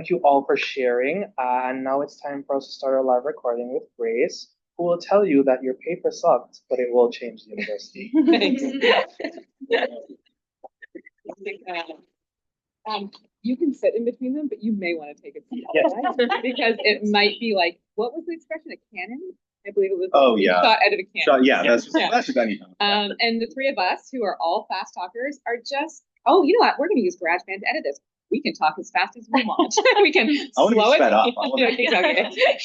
thank you all for sharing. And now it's time for us to start our live recording with Grace, who will tell you that your paper sucked, but it will change the university. Thanks. You can sit in between them, but you may want to take a seat. Yes. Because it might be like, what was the expression? A cannon? I believe it was. Oh, yeah. Shot out of a cannon. Yeah, that's just anything. And the three of us who are all fast talkers are just, oh, you know what? We're going to use GarageBand to edit this. We can talk as fast as we want. We can slow it. Okay.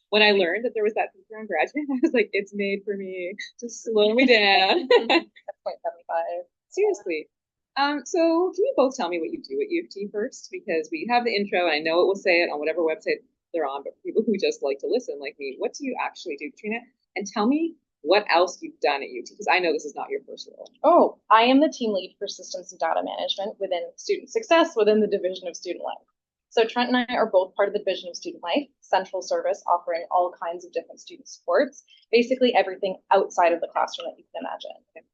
When I learned that there was that feature on GarageBand, I was like, it's made for me to slow me down. That's 0.75. Seriously. So can you both tell me what you do at U of T first? Because we have the intro, and I know it will say it on whatever website they're on, but for people who just like to listen like me, what do you actually do, Katrina? And tell me what else you've done at U of T, because I know this is not your first role. Oh, I am the team lead for systems and data management within student success within the Division of Student Life. So Trent and I are both part of the Division of Student Life, central service offering all kinds of different student supports, basically everything outside of the classroom that you can imagine.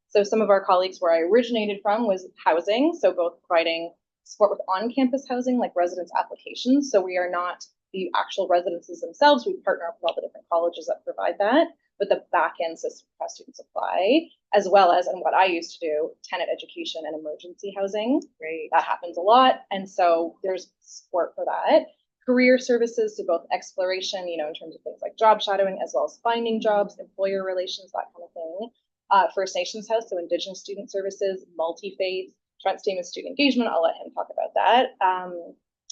So some of our colleagues where I originated from was housing, so both providing support with on-campus housing like residence applications. So we are not the actual residences themselves. We partner up with all the different colleges that provide that, but the back-end system for student supply, as well as, and what I used to do, tenant education and emergency housing. Great. That happens a lot. And so there's support for that. Career services, so both exploration, in terms of things like job shadowing, as well as finding jobs, employer relations, that kind of thing. First Nations House, so Indigenous Student Services, multi-faith. Trent's team is student engagement. I'll let him talk about that.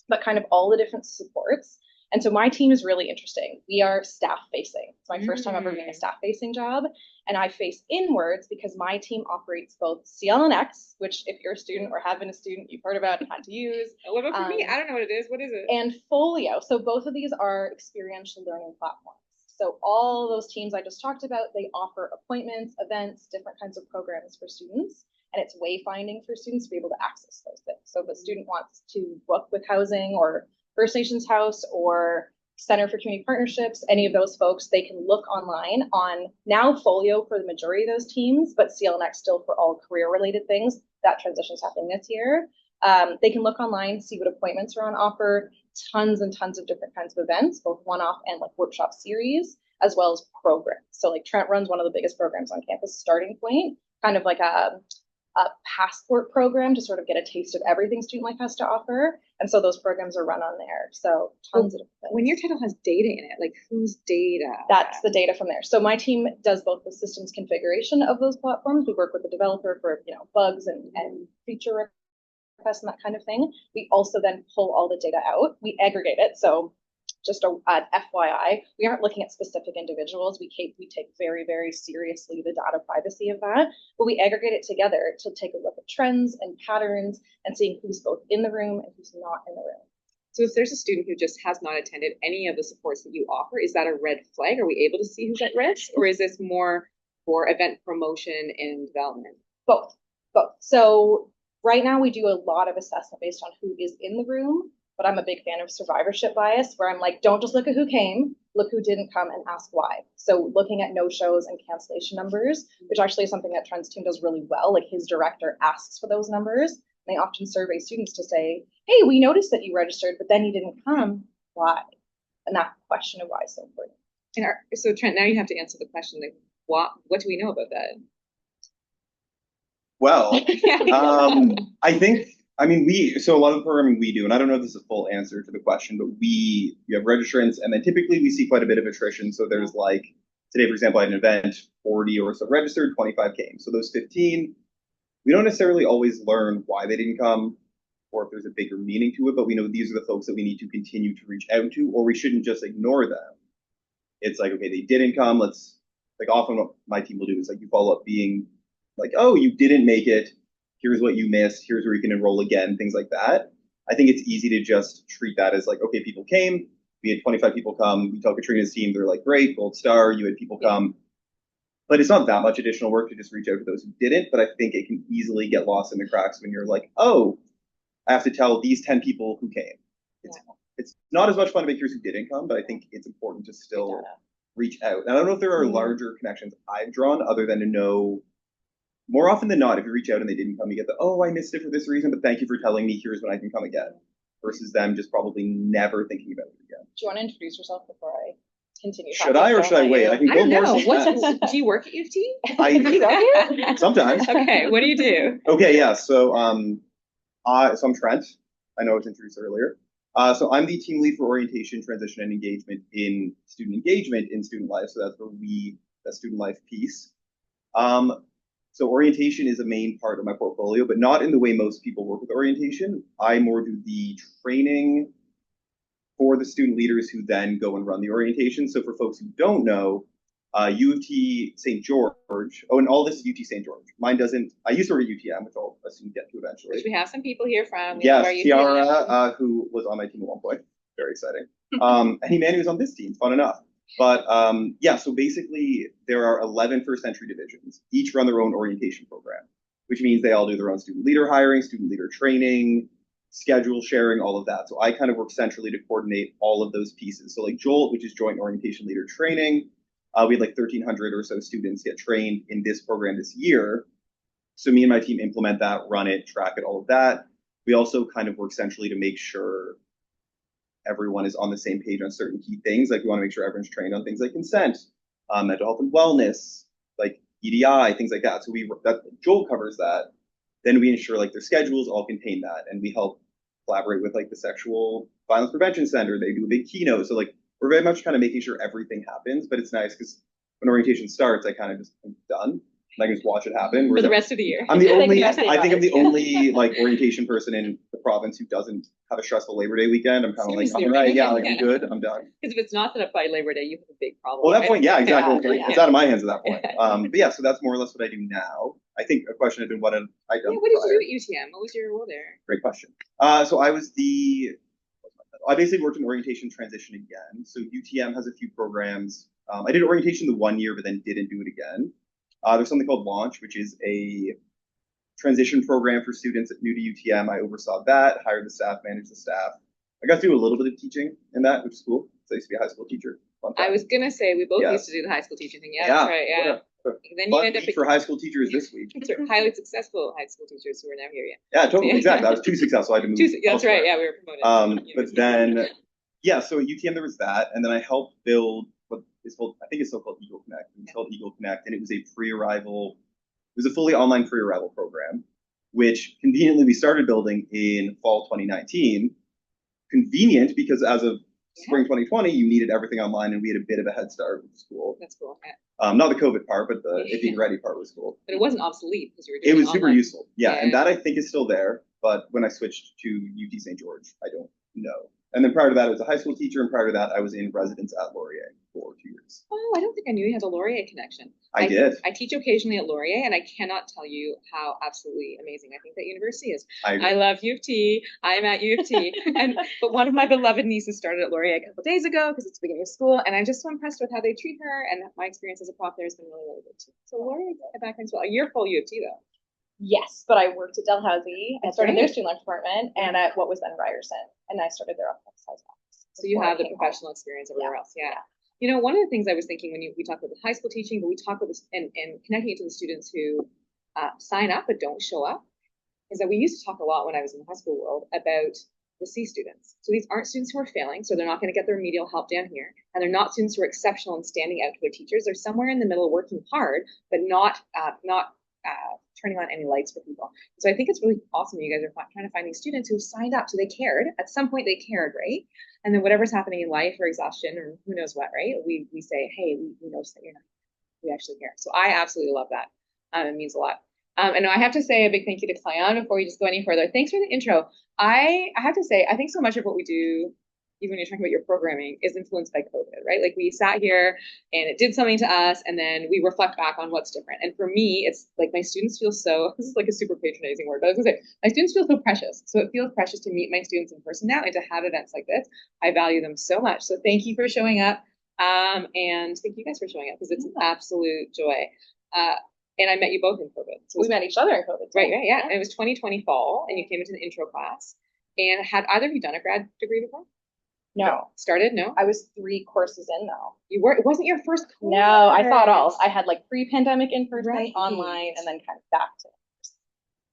But kind of all the different supports. And so my team is really interesting. We are staff facing. It's my first time ever being a staff facing job. And I face inwards because my team operates both CLNX, which if you're a student or have been a student, you've heard about and had to use. What about for me? I don't know what it is. What is it? And Folio. So both of these are experiential learning platforms. So all those teams I just talked about, they offer appointments, events, different kinds of programs for students. And it's wayfinding for students to be able to access those things. So if a student wants to book with housing or First Nations House or Center for Community Partnerships, any of those folks, they can look online on now Folio for the majority of those teams, but CLNX still for all career-related things. That transition is happening this year. They can look online, see what appointments are on offer, tons and tons of different kinds of events, both one-off and like workshop series, as well as programs. So like Trent runs one of the biggest programs on campus, Starting Point, kind of like a passport program to sort of get a taste of everything Student Life has to offer. And so those programs are run on there. So tons of different things. When your title has data in it, like whose data? That's the data from there. So my team does both the systems configuration of those platforms. We work with the developer for bugs and feature requests and that kind of thing. We also then pull all the data out. We aggregate it. So just an FYI, we aren't looking at specific individuals. We take very, very seriously the data privacy of that, but we aggregate it together to take a look at trends and patterns and seeing who's both in the room and who's not in the room. So if there's a student who just has not attended any of the supports that you offer, is that a red flag? Are we able to see who's at risk, or is this more for event promotion and development? Both. So right now we do a lot of assessment based on who is in the room. But I'm a big fan of survivorship bias, where I'm like, don't just look at who came, look who didn't come and ask why. So looking at no-shows and cancellation numbers, which actually is something that Trent's team does really well. Like his director asks for those numbers. They often survey students to say, hey, we noticed that you registered, but then you didn't come. Why? And that question of why is so important. And so Trent, now you have to answer the question, like, what do we know about that? Well, so a lot of the programming we do, and I don't know if this is a full answer to the question, but you have registrants, and then typically we see quite a bit of attrition. So there's like, today, for example, I had an event, 40 or so registered, 25 came. So those 15, we don't necessarily always learn why they didn't come or if there's a bigger meaning to it, but we know these are the folks that we need to continue to reach out to, or we shouldn't just ignore them. It's like, okay, they didn't come. Often what my team will do is like, you follow up being like, oh, you didn't make it. Here's what you missed, here's where you can enroll again, things like that. I think it's easy to just treat that as like, okay, people came, we had 25 people come, we tell Katrina's team, they're like, great, gold star, you had people come. But it's not that much additional work to just reach out to those who didn't, but I think it can easily get lost in the cracks when you're like, oh, I have to tell these 10 people who came. It's not as much fun to make sure who didn't come, but I think it's important to still reach out. And I don't know if there are larger connections I've drawn other than to know, more often than not, if you reach out and they didn't come, you get the, oh, I missed it for this reason, but thank you for telling me, here's when I can come again. versus them just probably never thinking about it again. Do you want to introduce yourself before I continue? Should I or should I wait? I can I go don't know. more. Do you work at U of T? Sometimes. Okay, what do you do? Okay, yeah. So I'm Trent. I know I was introduced earlier. So I'm the team lead for orientation, transition, and engagement in student life. So that's where that student life piece. So orientation is a main part of my portfolio, but not in the way most people work with orientation. I more do the training for the student leaders who then go and run the orientation. So for folks who don't know, U of T St. George, and all this is UT St. George. Mine doesn't, I used to work at UTM, which I'll assume get to eventually. Which we have some people here from. Yes, Tiara, who was on my team at one point. Very exciting. And Emmanuel was on this team, fun enough. But yeah, so basically there are 11 first entry divisions, each run their own orientation program, which means they all do their own student leader hiring, student leader training, schedule sharing, all of that. So I kind of work centrally to coordinate all of those pieces. So like JOLT, which is Joint Orientation Leader Training, we had like 1,300 or so students get trained in this program this year. So me and my team implement that, run it, track it, all of that. We also kind of work centrally to make sure everyone is on the same page on certain key things. Like we want to make sure everyone's trained on things like consent, mental health and wellness, like EDI, things like that. So Joel covers that. Then we ensure like their schedules all contain that, and we help collaborate with like the Sexual Violence Prevention Center. They do a big keynote. So like we're very much kind of making sure everything happens, but it's nice because when orientation starts, I kind of just am done. I can just watch it happen. For the rest of the year. I'm the only, I think I'm the only like orientation person in the province who doesn't have a stressful Labor Day weekend. I'm kind of like, all right, yeah, like I'm good, I'm done. Because if it's not set up by Labor Day, you have a big problem. Well, at that point, yeah, exactly. Yeah. It's out of my hands at that point. But yeah, so that's more or less what I do now. I think a question had been what had I done. Yeah, what did you do at UTM? What was your role there? Great question. So I basically worked in orientation transition again. So UTM has a few programs. I did orientation the 1 year, but then didn't do it again. There's something called Launch, which is a transition program for students new to UTM. I oversaw that, hired the staff, managed the staff. I got to do a little bit of teaching in that, which is cool. So I used to be a high school teacher. I was gonna say we both used to do the high school teaching thing. Yeah, that's right. Yeah. Then you end up for high school teachers this week. Highly successful high school teachers who are now here. Yeah, totally, exactly. I was too successful. I had to move. That's right. Yeah, we were promoted. But then, yeah. So at UTM there was that, and then I helped build what is called, I think it's still called Eagle Connect. It's called Eagle Connect, and it was a pre-arrival. It was a fully online pre-arrival program, which conveniently we started building in fall 2019. Convenient because as of spring 2020, you needed everything online, and we had a bit of a head start with school. That's cool. Yeah. Not the COVID part, but the it being ready part was cool. But it wasn't obsolete because you were doing it. Was online. Super useful. Yeah, and that I think is still there. But when I switched to UT St. George, I don't know. And then prior to that, I was a high school teacher, and prior to that, I was in residence at Laurier for 2 years. Oh, I don't think I knew you had a Laurier connection. I did. I teach occasionally at Laurier, and I cannot tell you how absolutely amazing I think that university is. I love U of T. I'm at U of T. But one of my beloved nieces started at Laurier a couple days ago because it's the beginning of school, and I'm just so impressed with how they treat her, and my experience as a prof there has been really, really good too. So Laurier background as well. You're full U of T though. Yes, but I worked at Dalhousie. I started their student life department and at what was then Ryerson, and I started their office. So you have the professional experience everywhere else. Yeah. You know, one of the things I was thinking when we talk about the high school teaching, but we talk about this and connecting it to the students who sign up but don't show up, is that we used to talk a lot when I was in the high school world about the C students. So these aren't students who are failing, so they're not going to get their remedial help down here, and they're not students who are exceptional and standing out to their teachers. They're somewhere in the middle, working hard, but not turning on any lights for people. So I think it's really awesome you guys are trying to find these students who signed up, so they cared. At some point they cared, right? And then whatever's happening in life or exhaustion or who knows what, right? We say, hey, we notice that you're not. We actually care. So I absolutely love that. It means a lot. And I have to say a big thank you to Clayon before we just go any further. Thanks for the intro. I have to say, I think so much of what we do, even when you're talking about your programming, is influenced by COVID, right? Like we sat here and it did something to us, and then we reflect back on what's different. And for me, it's like my students feel so, this is like a super patronizing word, but I was gonna say, my students feel so precious. So it feels precious to meet my students in person now and to have events like this. I value them so much. So thank you for showing up. And thank you guys for showing up because it's an absolute joy. And I met you both in COVID. So we met each other in COVID. Right, yeah. And it was 2020 fall, and you came into the intro class. And had either of you done a grad degree before? No. Started? No? I was 3 courses in though. You were? It wasn't your first course? No, I thought all. I had like pre-pandemic in person, online, and then kind of back to.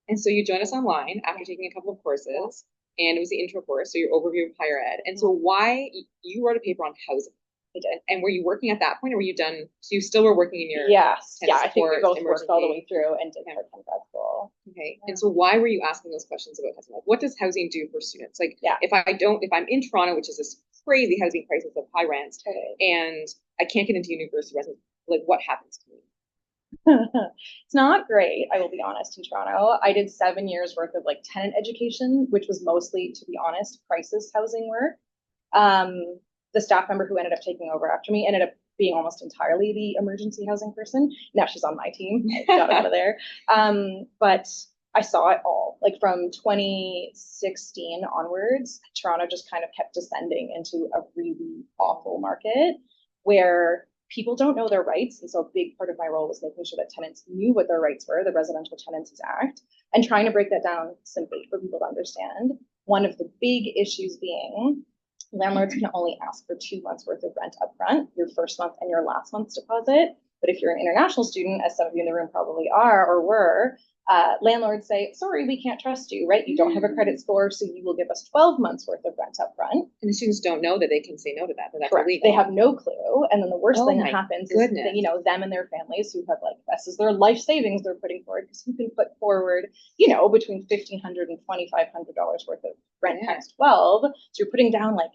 And so you joined us online after taking a couple of courses. and it was the intro course, so your overview of higher ed. And so why you wrote a paper on housing? And were you working at that point, or were you done? So you still were working in your Yes, yeah. I think we both worked all the emergency- way through and did part-time grad school. Okay. Yeah. And so why were you asking those questions about housing? Like, what does housing do for students? Like, Yeah. if I'm in Toronto, which is this crazy housing crisis of high rents, Totally. and I can't get into university residence, like, what happens to me? It's not great, I will be honest, in Toronto. I did 7 years worth of like tenant education, which was mostly, to be honest, crisis housing work. The staff member who ended up taking over after me ended up being almost entirely the emergency housing person. Now she's on my team. I got out of there. But I saw it all. Like from 2016 onwards, Toronto just kind of kept descending into a really awful market where people don't know their rights. And so a big part of my role was making sure that tenants knew what their rights were, the Residential Tenancies Act, and trying to break that down simply for people to understand. One of the big issues being landlords can only ask for 2 months worth of rent upfront, your first month and your last month's deposit. But if you're an international student, as some of you in the room probably are or were, landlords say, sorry, we can't trust you, right? You don't have a credit score, so you will give us 12 months worth of rent upfront. And the students don't know that they can say no to that, but that's Correct. illegal. They have no clue. And then the worst thing that my happens goodness. is that, them and their families who have like, this is their life savings they're putting forward, because you can put forward, between $1,500 and $2,500 worth of rent times 12. So you're putting down like,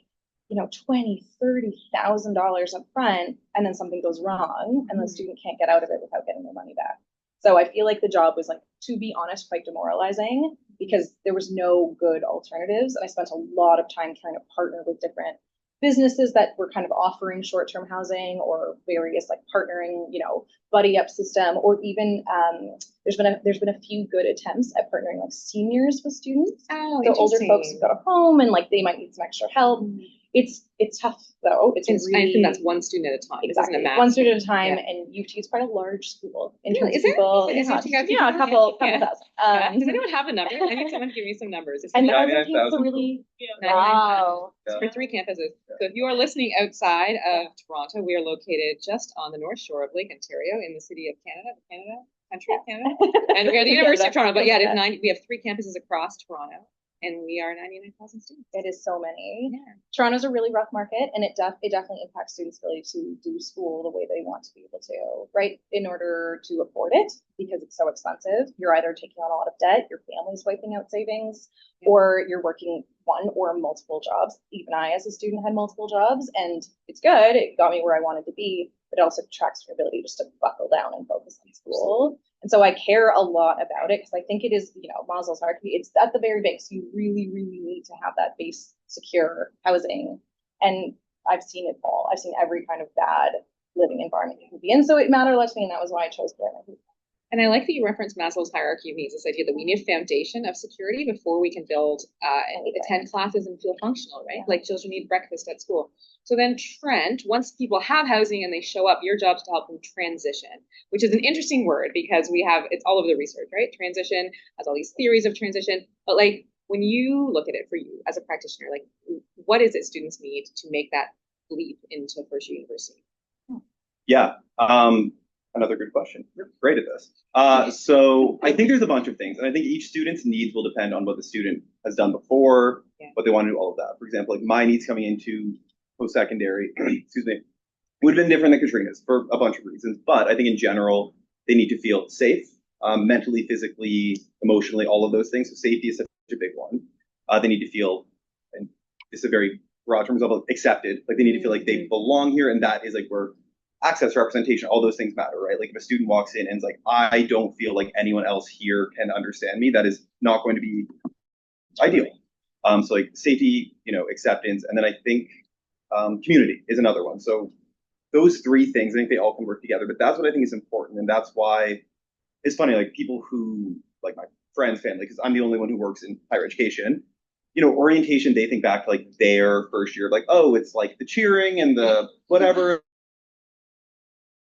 $20,000, $30,000 up front, and then something goes wrong, and the student can't get out of it without getting their money back. So I feel like the job was, like, to be honest, quite demoralizing because there was no good alternatives. And I spent a lot of time trying to partner with different businesses that were kind of offering short-term housing or various like partnering, buddy up system, or even there's been a few good attempts at partnering like seniors with students. Oh, so older folks who've got a home and like they might need some extra help. It's tough though. It's really, I think that's one student at a time. Exactly. It doesn't matter. One student at a time, and UT is quite a large school in terms Is of people. it? Yeah, a couple thousand. Does anyone have a number? I need someone to give me some numbers. And Yeah, that was really wow. Yeah. For 3 campuses. So if you are listening outside of Toronto, we are located just on the north shore of Lake Ontario in the city of country of Canada. And we are the University of Toronto. But yeah, we have 3 campuses across Toronto. And we are 99,000 students. It is so many. Yeah. Toronto's a really rough market, and it definitely impacts students' ability to do school the way they want to be able to, right? In order to afford it, because it's so expensive, you're either taking on a lot of debt, your family's wiping out savings, or you're working one or multiple jobs. Even I, as a student, had multiple jobs, and it's good. It got me where I wanted to be, but it also tracks your ability just to buckle down and focus on school. And so I care a lot about it because I think it is, Maslow's hierarchy. It's at the very base. You really, really need to have that base secure housing. And I've seen it all. I've seen every kind of bad living environment you can be in. So it mattered a lot to me, and that was why I chose Blair. And I like that you referenced Maslow's hierarchy of needs, this idea that we need a foundation of security before we can build and attend classes and feel functional, right? Yeah. Like children need breakfast at school. So then Trent, once people have housing and they show up, your job is to help them transition, which is an interesting word because it's all over the research, right? Transition has all these theories of transition, but like when you look at it for you as a practitioner, like what is it students need to make that leap into first year university? Yeah. Another good question. You're great at this. So I think there's a bunch of things, and I think each student's needs will depend on what the student has done before, what they want to do, all of that. For example, like my needs coming into post-secondary, excuse me, would have been different than Katrina's for a bunch of reasons. But I think in general, they need to feel safe, mentally, physically, emotionally, all of those things. So safety is such a big one. They need to feel, and it's a very broad term of accepted, like they need to feel like they belong here, and that is like where access, representation, all those things matter, right? Like if a student walks in and is like, I don't feel like anyone else here can understand me, that is not going to be ideal. So like safety, acceptance, and then I think community is another one. So those 3 things, I think they all can work together, but that's what I think is important. And that's why it's funny, like people who, like my friends' family, because I'm the only one who works in higher education, orientation, they think back to like their first year, like, oh, it's like the cheering and the whatever.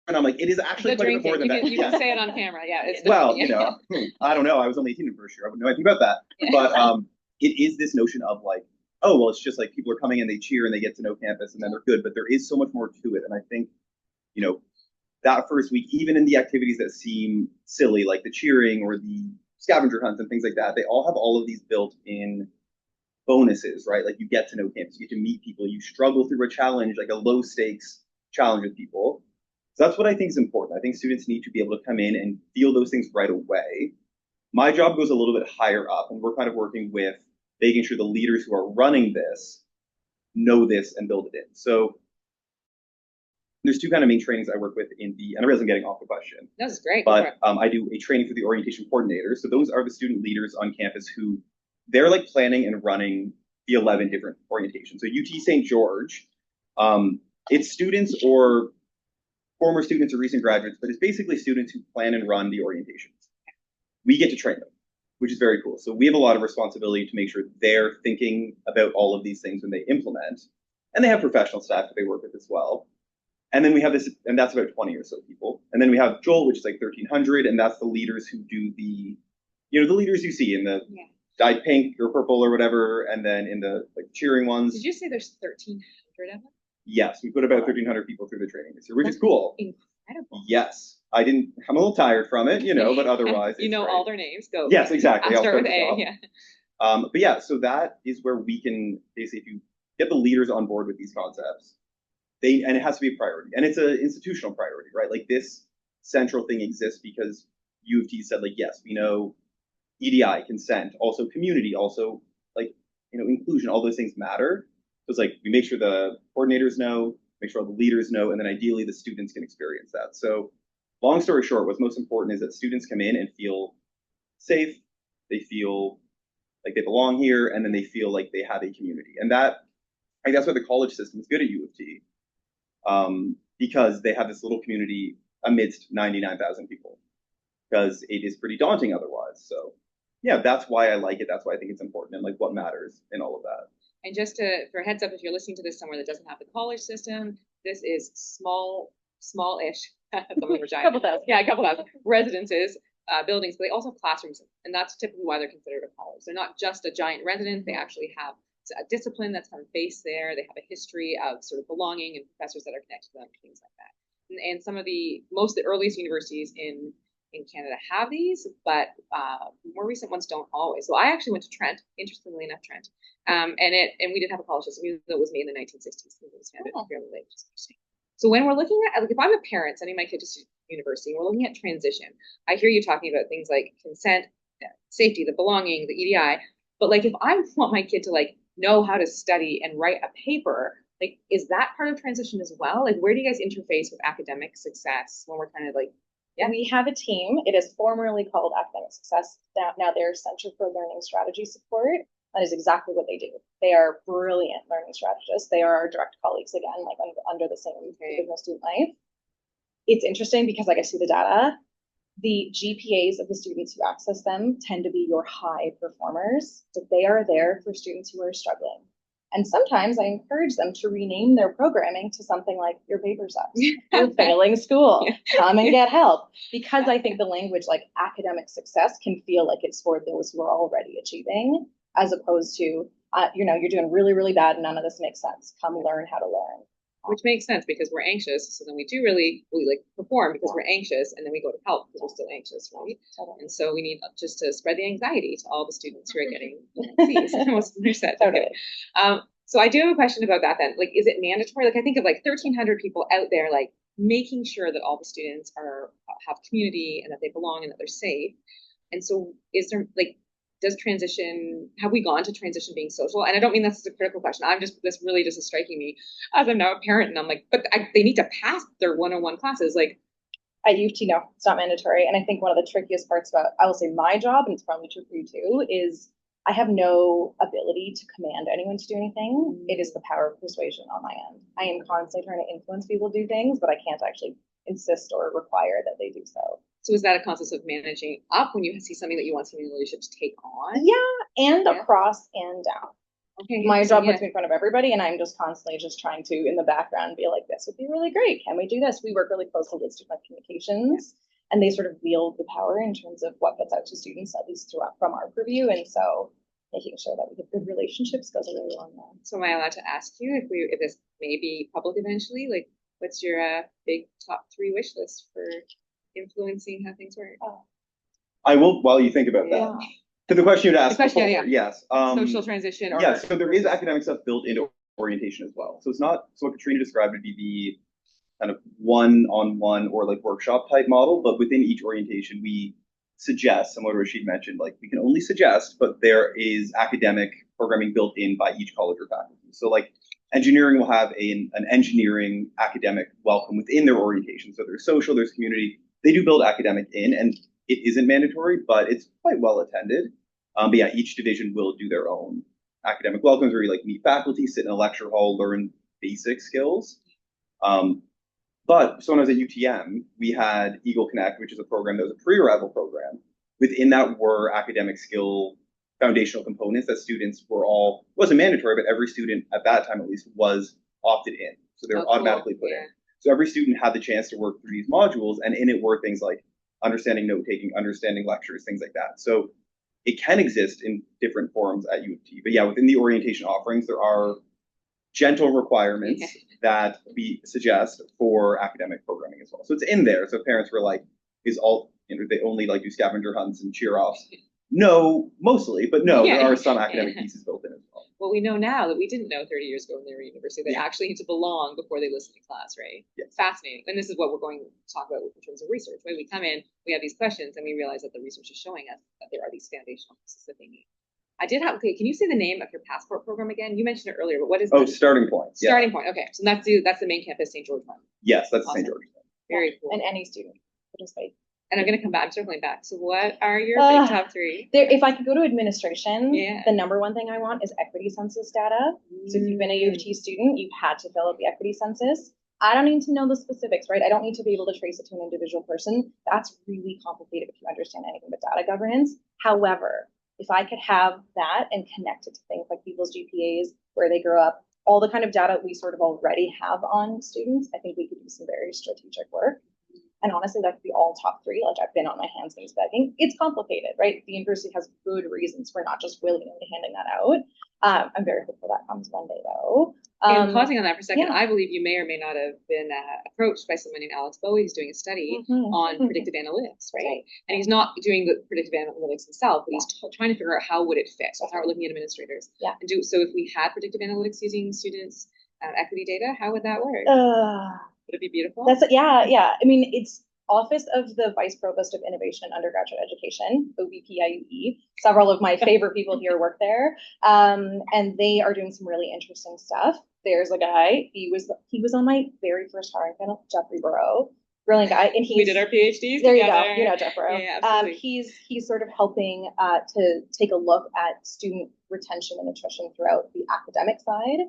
And I'm like, it is actually quite a bit more than that. You can say it on camera, yeah. I don't know. I was only 18 in first year. I wouldn't know anything about that. Yeah. But it is this notion of like, oh, well, it's just like people are coming and they cheer and they get to know campus and then they're good. But there is so much more to it. And I think, that first week, even in the activities that seem silly, like the cheering or the scavenger hunts and things like that, they all have all of these built in bonuses, right? Like you get to know campus, you get to meet people, you struggle through a challenge, like a low stakes challenge with people. So that's what I think is important. I think students need to be able to come in and feel those things right away. My job goes a little bit higher up, and we're kind of working with making sure the leaders who are running this know this and build it in. So there's two kind of main trainings I work with in the, and I realize I'm getting off the question. That's great. But I do a training for the orientation coordinators. So those are the student leaders on campus who they're like planning and running the 11 different orientations. So UT St. George, it's students or former students or recent graduates, but it's basically students who plan and run the orientations. We get to train them, which is very cool. So we have a lot of responsibility to make sure they're thinking about all of these things when they implement. And they have professional staff that they work with as well. And then we have this, and that's about 20 or so people. And then we have Joel, which is like 1,300, and that's the leaders who do the, you know, the leaders you see in the dyed pink or purple or whatever, and then in the like cheering ones. Did you say there's 1,300 of them? Yes, we put about 1,300 people through the training this year, which is cool. Incredible. Yes, I'm a little tired from it, you know, but otherwise, you know great. all their names. Go. Yes, exactly. I'll start with A. Yeah. But yeah, so that is where we can basically, if you get the leaders on board with these concepts, and it has to be a priority, and it's an institutional priority, right? Like this central thing exists because U of T said, like, yes, we know EDI, consent, also community, also like, you know, inclusion, all those things matter. So it's like we make sure the coordinators know, make sure all the leaders know, and then ideally the students can experience that. So long story short, what's most important is that students come in and feel safe, they feel like they belong here, and then they feel like they have a community. And that, I think that's why the college system is good at U of T. Because they have this little community amidst 99,000 people, because it is pretty daunting otherwise. So yeah, that's why I like it. That's why I think it's important and like what matters in all of that. And just for heads up, if you're listening to this somewhere that doesn't have the college system, this is small-ish. Couple thousand. Yeah, a couple thousand residences, buildings, but they also have classrooms, and that's typically why they're considered a college. They're not just a giant residence. They actually have a discipline that's kind of based there. They have a history of sort of belonging and professors that are connected to them, things like that. And some of most of the earliest universities in Canada have these, but more recent ones don't always. So I actually went to Trent, interestingly enough, Trent, and we did have a college system, even though it was made in the 1960s. It was founded fairly late, which is interesting. So when we're looking at, like, if I'm a parent sending my kid to university, we're looking at transition. I hear you talking about things like consent, safety, the belonging, the EDI, but like if I want my kid to like know how to study and write a paper, like, is that part of transition as well? Like, where do you guys interface with academic success when we're kind of like, We have a team. It is formerly called Academic Success. Now they're Center for Learning Strategy Support. That is exactly what they do. They are brilliant learning strategists. They are our direct colleagues again, like under the same business student life. It's interesting because like I see the data, the GPAs of the students who access them tend to be your high performers. So they are there for students who are struggling. And sometimes I encourage them to rename their programming to something like your paper sucks, you're failing school, come and get help. Because I think the language like academic success can feel like it's for those who are already achieving, as opposed to, you're doing really, really bad and none of this makes sense. Come learn how to learn. Which makes sense because we're anxious. So then we like perform because we're anxious, and then we go to help because we're still anxious, right? Totally. And so we need just to spread the anxiety to all the students who are getting C's. Most of them are said. Okay. So I do have a question about that then. Like, is it mandatory? Like, I think of like 1,300 people out there, like making sure that all the students have community and that they belong and that they're safe. And so is there have we gone to transition being social? And I don't mean that's a critical question. This really just is striking me as I'm now a parent, and I'm like, but they need to pass their 101 classes. Like at U of T, no, it's not mandatory. And I think one of the trickiest parts about, I will say my job, and it's probably true for you too, is I have no ability to command anyone to do anything. It is the power of persuasion on my end. I am constantly trying to influence people to do things, but I can't actually insist or require that they do so. So is that a concept of managing up when you see something that you want senior leadership to take on? Yeah, and across and down. Okay. My job puts me in front of everybody, and I'm just constantly just trying to, in the background, be like, this would be really great. Can we do this? We work really closely with student communications, and they sort of wield the power in terms of what gets out to students, at least from our purview. And so making sure that we have good relationships goes a really long way. So am I allowed to ask you if this may be public eventually? Like, what's your big top 3 wish list for influencing how things work? I will, while you think about that, To the question you'd asked The question, before, yeah. yes. Social transition or. Yeah, so there is academic stuff built into orientation as well. So it's not, so what Katrina described would be the kind of one-on-one or like workshop type model, but within each orientation, we suggest, similar to what she mentioned, like we can only suggest, but there is academic programming built in by each college or faculty. So like engineering will have an engineering academic welcome within their orientation. So there's social, there's community. They do build academic in, and it isn't mandatory, but it's quite well attended. But yeah, each division will do their own academic welcomes where you like meet faculty, sit in a lecture hall, learn basic skills. But so when I was at UTM, we had Eagle Connect, which is a program that was a pre-arrival program. Within that were academic skill foundational components that students were all, wasn't mandatory, but every student at that time at least was opted in. So they were automatically put in. So every student had the chance to work through these modules, and in it were things like understanding note taking, understanding lectures, things like that. So it can exist in different forms at U of T. But yeah, within the orientation offerings, there are gentle requirements that we suggest for academic programming as well. So it's in there. So parents were like, they only like do scavenger hunts and cheer offs? No, mostly, but no, there are some academic pieces built in as well. Well, we know now that we didn't know 30 years ago when they were at university, they actually need to belong before they listen to class, right? Yes. Fascinating. And this is what we're going to talk about in terms of research. When we come in, we have these questions and we realize that the research is showing us that there are these foundational pieces that they need. I did have, okay, can you say the name of your passport program again? You mentioned it earlier, but what is it? Starting Point. Starting Point, okay. So that's the main campus, St. George one. Yes, that's St. George. Very cool. And any student participate. And I'm going to come back, I'm circling back. So what are your big top three? If I could go to administration, the number one thing I want is equity census data. So if you've been a U of T student, you've had to fill out the equity census. I don't need to know the specifics, right? I don't need to be able to trace it to an individual person. That's really complicated if you understand anything but data governance. However, if I could have that and connect it to things like people's GPAs, where they grew up, all the kind of data we sort of already have on students, I think we could do some very strategic work. And honestly, that could be all top three. Like I've been on my hands things begging. It's complicated, right? The university has good reasons for not just willy-nilly handing that out. I'm very hopeful that comes one day though. Pausing on that for a second, I believe you may or may not have been approached by someone named Alex Bowie who's doing a study on predictive analytics, right? And he's not doing the predictive analytics himself, but he's trying to figure out how would it fit. So how we're looking at administrators. Yeah. And so if we had predictive analytics using students' equity data, how would that work? Would it be beautiful? Yeah. I mean, it's Office of the Vice Provost of Innovation and Undergraduate Education, OVPIUE. Several of my favorite people here work there, and they are doing some really interesting stuff. There's a guy. He was on my very first hiring panel, Jeffrey Burrow, brilliant guy, and we did our PhDs there together. You go. You know Jeff Burrow. Yeah, he's sort of helping to take a look at student retention and attrition throughout the academic side.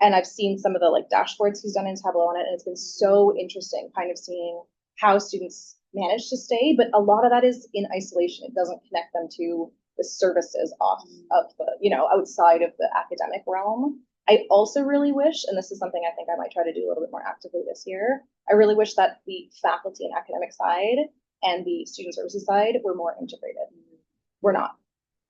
And I've seen some of the like dashboards he's done in Tableau on it, and it's been so interesting, kind of seeing how students manage to stay, but a lot of that is in isolation. It doesn't connect them to the services off of the, outside of the academic realm. I also really wish, and this is something I think I might try to do a little bit more actively this year, I really wish that the faculty and academic side and the student services side were more integrated. We're not.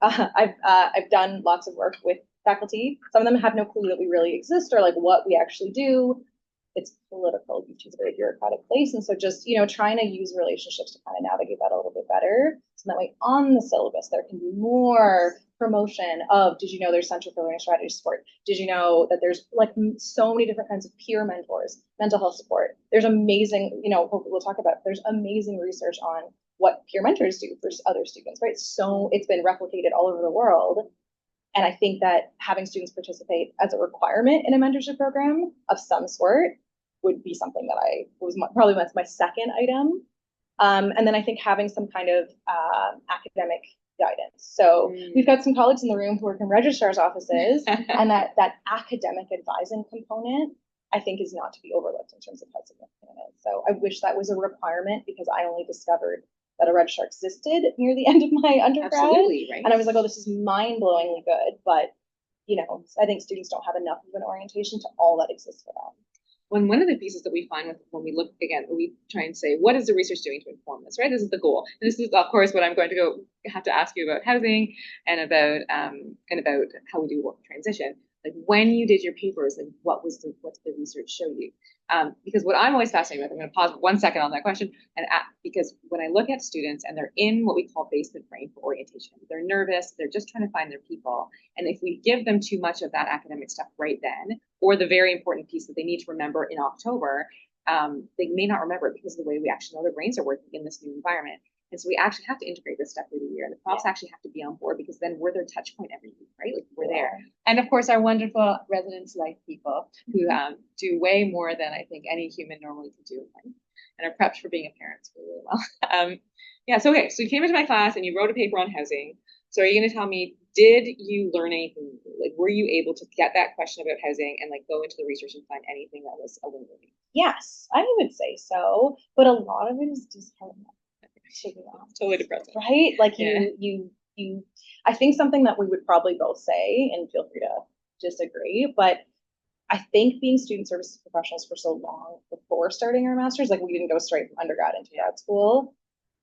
I've done lots of work with faculty. Some of them have no clue that we really exist or like what we actually do. It's political. UT is a very bureaucratic place. And so just, trying to use relationships to kind of navigate that a little bit better. So that way on the syllabus, there can be more promotion of, did you know there's Center for Learning Strategy Support? Did you know that there's like so many different kinds of peer mentors, mental health support? There's amazing, we'll talk about, there's amazing research on what peer mentors do for other students, right? So it's been replicated all over the world. And I think that having students participate as a requirement in a mentorship program of some sort would be something that probably my second item. And then I think having some kind of academic guidance. So we've got some colleagues in the room who work in registrar's offices, and that academic advising component, I think, is not to be overlooked in terms of how significant it is. So I wish that was a requirement because I only discovered that a registrar existed near the end of my undergrad. Absolutely, right. And I was like, oh, this is mind-blowingly good. But, I think students don't have enough of an orientation to all that exists for them. One of the pieces that we find when we look, again, we try and say, what is the research doing to inform this, right? This is the goal. And this is, of course, what I'm going to have to ask you about housing and about how we do work transition. Like when you did your papers, like what did the research show you? Because what I'm always fascinated with, I'm going to pause 1 second on that question, because when I look at students and they're in what we call basement brain for orientation, they're nervous, they're just trying to find their people, and if we give them too much of that academic stuff right then, or the very important piece that they need to remember in October, they may not remember it because of the way we actually know their brains are working in this new environment. And so we actually have to integrate this stuff through the year. And the profs actually have to be on board because then we're their touch point every week, right? Like we're there. And of course, our wonderful residence life people who do way more than I think any human normally could do, right? And are prepped for being a parent really well. Yeah, so okay, so you came into my class and you wrote a paper on housing. So are you going to tell me, did you learn anything? Like, were you able to get that question about housing and like go into the research and find anything that was illuminating? Yes, I would say so, but a lot of it is disheartening. Totally depressing, right? Like you I think something that we would probably both say, and feel free to disagree, but I think being student services professionals for so long before starting our masters, like we didn't go straight from undergrad into grad school,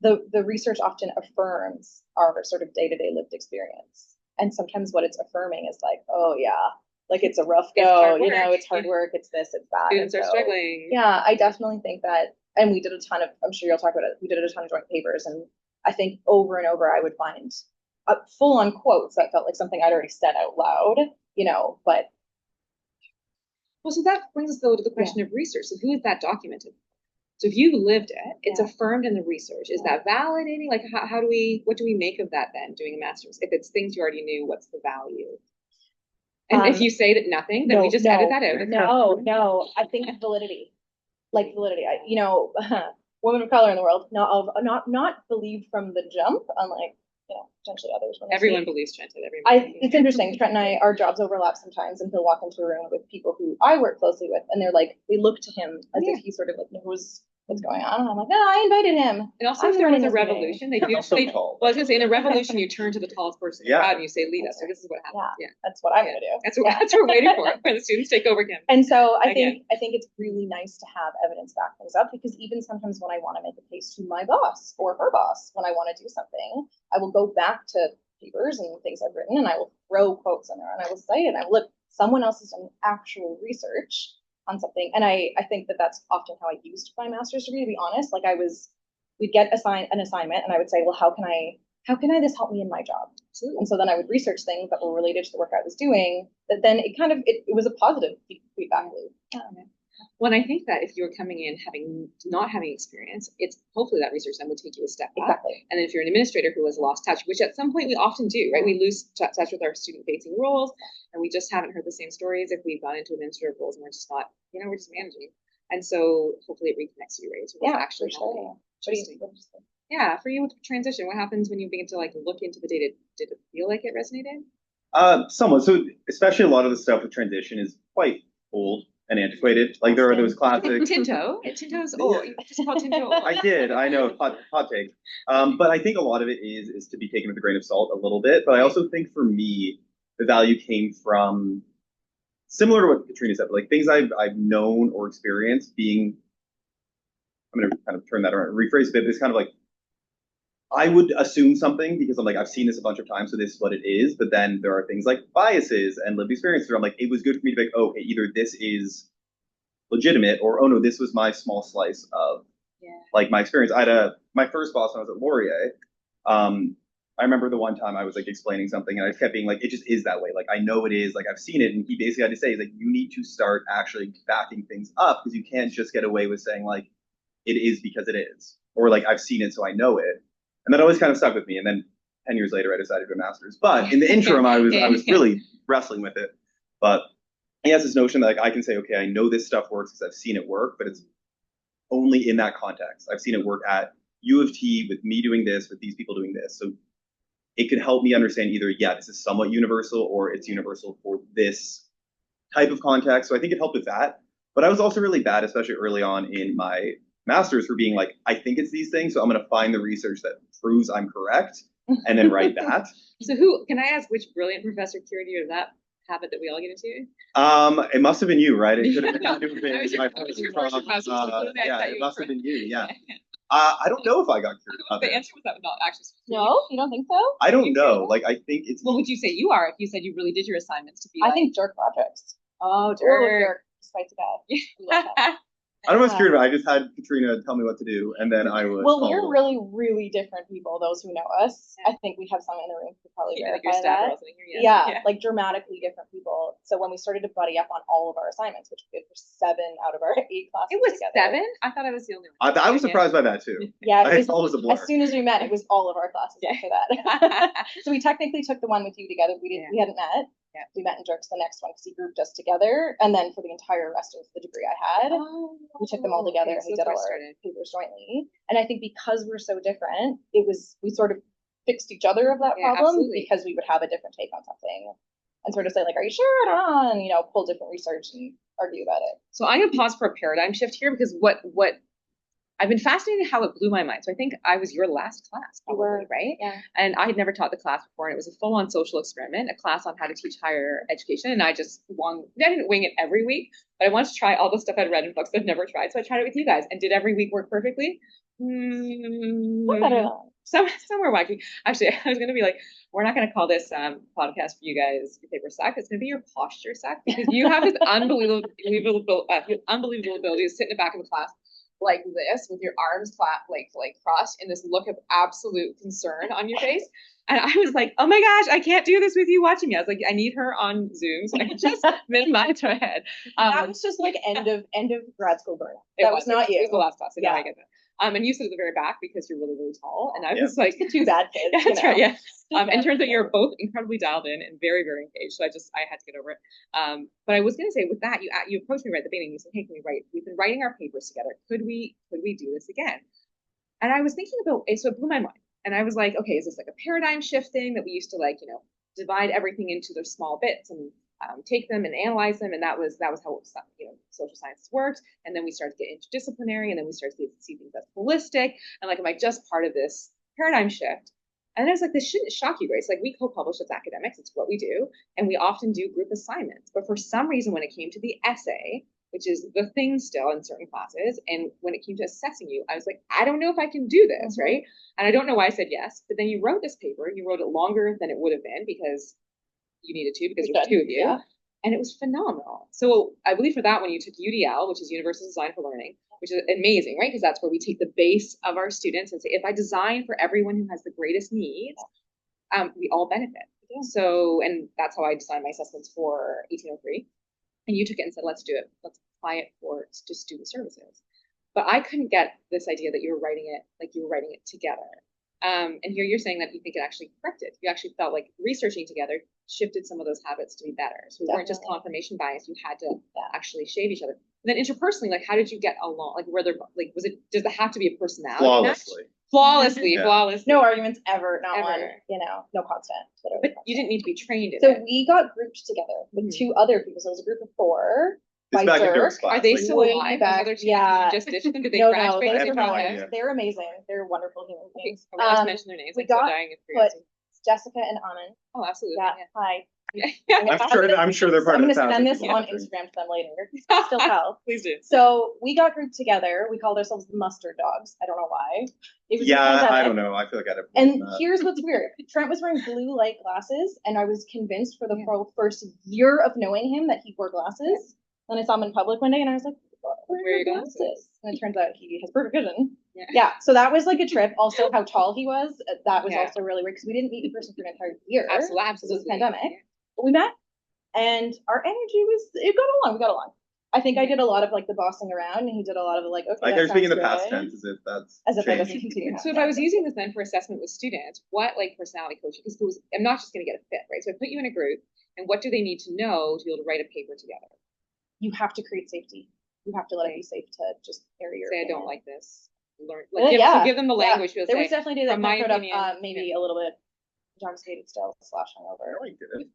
the research often affirms our sort of day-to-day lived experience. And sometimes what it's affirming is like, oh yeah, like it's a rough go, you know, it's hard work, it's this, it's that. Students are struggling. Yeah, I definitely think that, and we did a ton of, I'm sure you'll talk about it, we did a ton of joint papers, and I think over and over I would find full-on quotes that felt like something I'd already said out loud, you know, but. Well, so that brings us though to the question of research. So who is that documented? So if you lived it, it's affirmed in the research. Is that validating? Like what do we make of that then, doing a master's? If it's things you already knew, what's the value? And if you say that nothing, then we just edit that out. No, I think validity. Like validity. You know, women of color in the world, not believed from the jump, unlike, you know, potentially others. Everyone believes Trent. It's interesting. Trent and I, our jobs overlap sometimes, and he'll walk into a room with people who I work closely with, and they're like, they look to him as if he sort of like knows what's going on. And I'm like, no, I invited him. And also, if there was a revolution, they do. Well, I was gonna say, in a revolution, you turn to the tallest person in the crowd and you say, "Lead us." So this is what happens. Yeah, that's what I'm gonna do. That's what we're waiting for. When the students take over again. And so I think it's really nice to have evidence back things up, because even sometimes when I want to make a case to my boss or her boss, when I want to do something, I will go back to papers and things I've written, and I will throw quotes in there, and I will cite it. And I will look, someone else has done actual research on something. And I think that that's often how I used my master's degree, to be honest. Like we'd get an assignment, and I would say, well, how can this help me in my job? Absolutely. And so then I would research things that were related to the work I was doing, but then it was a positive feedback loop. Well, I think that if you're coming in not having experience, it's hopefully that research then would take you a step back. Exactly. And then if you're an administrator who has lost touch, which at some point we often do, right? We lose touch with our student-facing roles, and we just haven't heard the same stories if we've gone into administrative roles and we're just not, you know, we're just managing. And so hopefully it reconnects you, right? So actually sure. Yeah, for you with transition, what happens when you begin to like look into the data? Did it feel like it resonated? Somewhat. So especially a lot of the stuff with transition is quite old and antiquated. Like there are those classic Tinto. Tinto's old. You just call Tinto old. I know, hot take. But I think a lot of it is to be taken with a grain of salt a little bit. But I also think for me, the value came from similar to what Katrina said, like things I've known or experienced being. I'm going to kind of turn that around, rephrase a bit. It's kind of like I would assume something because I'm like, I've seen this a bunch of times, so this is what it is. But then there are things like biases and lived experiences where I'm like, it was good for me to be like, oh, okay, either this is legitimate or, oh no, this was my small slice of like my experience. I had my first boss when I was at Laurier. I remember the one time I was like explaining something and I just kept being like, it just is that way. Like, I know it is, like I've seen it. And he basically had to say, like, you need to start actually backing things up because you can't just get away with saying like, it is because it is. Or like, I've seen it, so I know it. And that always kind of stuck with me. And then 10 years later, I decided to do a master's. But in the interim, I was really wrestling with it. But he has this notion that like, I can say, okay, I know this stuff works because I've seen it work, but it's only in that context. I've seen it work at U of T with me doing this, with these people doing this. So it could help me understand either, yeah, this is somewhat universal or it's universal for this type of context. So I think it helped with that. But I was also really bad, especially early on in my master's, for being like, I think it's these things, so I'm going to find the research that proves I'm correct and then write that. So can I ask which brilliant professor cured you of that habit that we all get into? It must have been you, right? It could have been, my professor. Yeah, it must have been you, yeah. I don't know if I got cured of The it. answer was that not actually. No, you don't think so? I don't know. Like, I think it's. What would you say you are if you said you really did your assignments to be? I think jerk projects. Oh, Or jerk. Spice it up. We love that. I don't know what's cured of it. I just had Katrina tell me what to do, and then I would. Well, we're really, really different people, those who know us. Yeah. I think we have some in the room who probably Yeah, like verify your staff that. girls in here, Yeah, like dramatically different people. So when we started to buddy up on all of our assignments, which we did for 7 out of our 8 classes It was together. 7? I thought I was the only one. I was surprised by that too. Yeah, I it thought it was a blur. as soon as we met, it was all of our classes Yeah. after that. So we technically took the one with you together. We Yeah. hadn't met. Yeah. We met in Jerks the next one because he grouped us together. And then for the entire rest of the degree I had, we took them all together and we did all our papers jointly. And I think because we're so different, we sort of fixed each other of that Yeah, problem absolutely. because we would have a different take on something and sort of say like, are you sure? I don't know, and, you know, pull different research and argue about it. So I'm gonna pause for a paradigm shift here because what I've been fascinated how it blew my mind. So I think I was your last class, You probably, were, right? yeah. And I had never taught the class before, and it was a full-on social experiment, a class on how to teach higher education. And I didn't wing it every week, but I wanted to try all the stuff I'd read in books I've never tried. So I tried it with you guys. And did every week work perfectly? Somewhere wacky. Actually, I was gonna be like, we're not gonna call this podcast for you guys your paper suck. It's gonna be your posture suck because you have this unbelievable ability to sit in the back of the class like this with your arms like crossed in this look of absolute concern on your face. And I was like, oh my gosh, I can't do this with you watching me. I was like, I need her on Zoom so I can just minimize her head. That was just like end of grad school burnout. That was not you. It was the last class. So Yeah. I get that. And you sit at the very back because you're really, really tall. And I was like, The 2 bad kids. yeah, that's you know. right. Yeah. And turns out you're both incredibly dialed in and very, very engaged. So I had to get over it. But I was going to say with that, you approached me right at the beginning. You said, hey, can we write? We've been writing our papers together. Could we do this again? And I was thinking about it. So it blew my mind. And I was like, okay, is this like a paradigm shift thing that we used to like, divide everything into those small bits and take them and analyze them, and that was how social sciences worked. And then we started to get interdisciplinary, and then we started to see things as holistic. And like, am I just part of this paradigm shift? And then I was like, this shouldn't shock you, Grace. Like, we co-publish as academics; it's what we do, and we often do group assignments. But for some reason, when it came to the essay, which is the thing still in certain classes, and when it came to assessing you, I was like, I don't know if I can do this, right? And I don't know why I said yes. But then you wrote this paper. You wrote it longer than it would have been because you needed to, because there's 2 of you. Yeah. And it was phenomenal. So I believe for that one, you took UDL, which is Universal Design for Learning, which is amazing, right? Because that's where we take the base of our students and say, if I design for everyone who has the greatest needs, we all benefit. Yeah. So, and that's how I designed my assessments for 1803. And you took it and said, let's do it. Let's apply it to student services. But I couldn't get this idea that you were writing it together. And here you're saying that you think it actually corrected. You actually felt like researching together shifted some of those habits to be better. So we weren't just confirmation bias. You had to actually shave each other. And then interpersonally, like, how did you get along? Like, does it have to be a personality? Flawlessly. No arguments ever, not Ever. one, no constant. But you didn't need to be trained in So it. we got grouped together with 2 other people. So it was a group of 4. It's by back in Dirk. Dirk's class. Are they like, still way alive? back, Those other yeah. you just ditched them? Did they No, graduate? I have they're no not. idea. They're amazing. They're wonderful human Okay, beings. are we allowed to mention their names? we I'm so got dying of But curiosity. Jessica and Aman. Oh, absolutely. Yeah. Yeah. Hi. I'm sure they're part I'm of gonna the send this faculty. on Instagram to them later. Still tell. Please do. So we got grouped together. We called ourselves the Mustard Dogs. I don't know why. It was the Yeah, I pandemic. don't know. I feel like I'd have. And here's what's weird. Trent was wearing blue light glasses, and I was convinced for the first year of knowing him that he wore glasses. Then I saw him in public one day, and I was like, where are your glasses? And it turns out he has perfect vision. Yeah. So that was like a trip. Also, how tall he was. That was also really weird because we didn't meet in person for an entire year. Absolutely. It was pandemic. But we met, and our energy it got along. We got along. I think I did a lot of like the bossing around, and he did a lot of the like, okay, Like, that they're speaking in the sounds past good. tense as if that's As if that changed. doesn't continue. So if I was using this then for assessment with students, what like personality coaching? Because I'm not just going to get a fit, right? So I put you in a group, and what do they need to know to be able to write a paper together? You have to create safety. You have to let it be safe to just air your Say, I opinion. don't like this. Learn, Yeah. give them the language. There was definitely days that from my I opinion, maybe a little bit intoxicated still, / hungover. No, you didn't.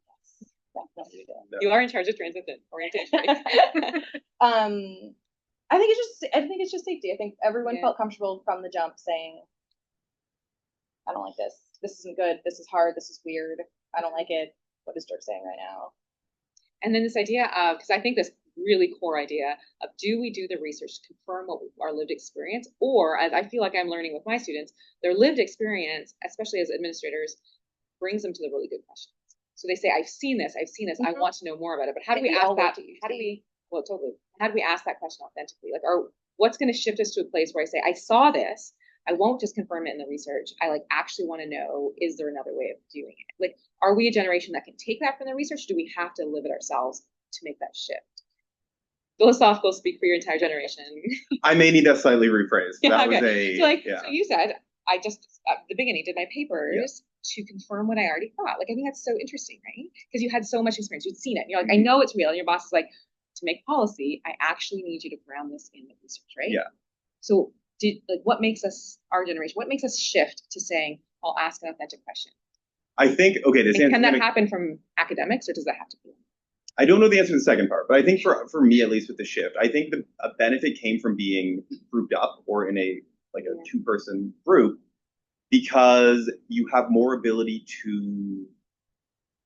Yeah, no, you did. No. You are in charge of transition orientation. Right? I think it's just safety. I think everyone Yeah. felt comfortable from the jump saying, I don't like this. This isn't good. This is hard. This is weird. I don't like it. What is Dirk saying right now? And then this idea of, because I think this really core idea of, do we do the research to confirm what our lived experience, or, as I feel like I'm learning with my students, their lived experience, especially as administrators, brings them to the really good questions. So they say, I've seen this, I want to know more about it. But how do we ask that? How do we ask that question authentically? Like, what's going to shift us to a place where I say, I saw this, I won't just confirm it in the research. I actually want to know, is there another way of doing it? Like, are we a generation that can take that from the research? Do we have to live it ourselves to make that shift? Philosophical, speak for your entire generation. I may need that slightly rephrased. That was so you said, I just, at the beginning, did my papers to confirm what I already thought. Like, I think that's so interesting, right? Because you had so much experience, you'd seen it. And you're like, I know it's real. And your boss is like, to make policy, I actually need you to ground this in the research, right? Yeah. So what makes us, our generation, what makes us shift to saying, I'll ask an authentic question? I think, can that happen from academics, or does that have to be? I don't know the answer to the second part, but I think for me, at least with the shift, I think a benefit came from being grouped up or in a two-person group, because you have more ability to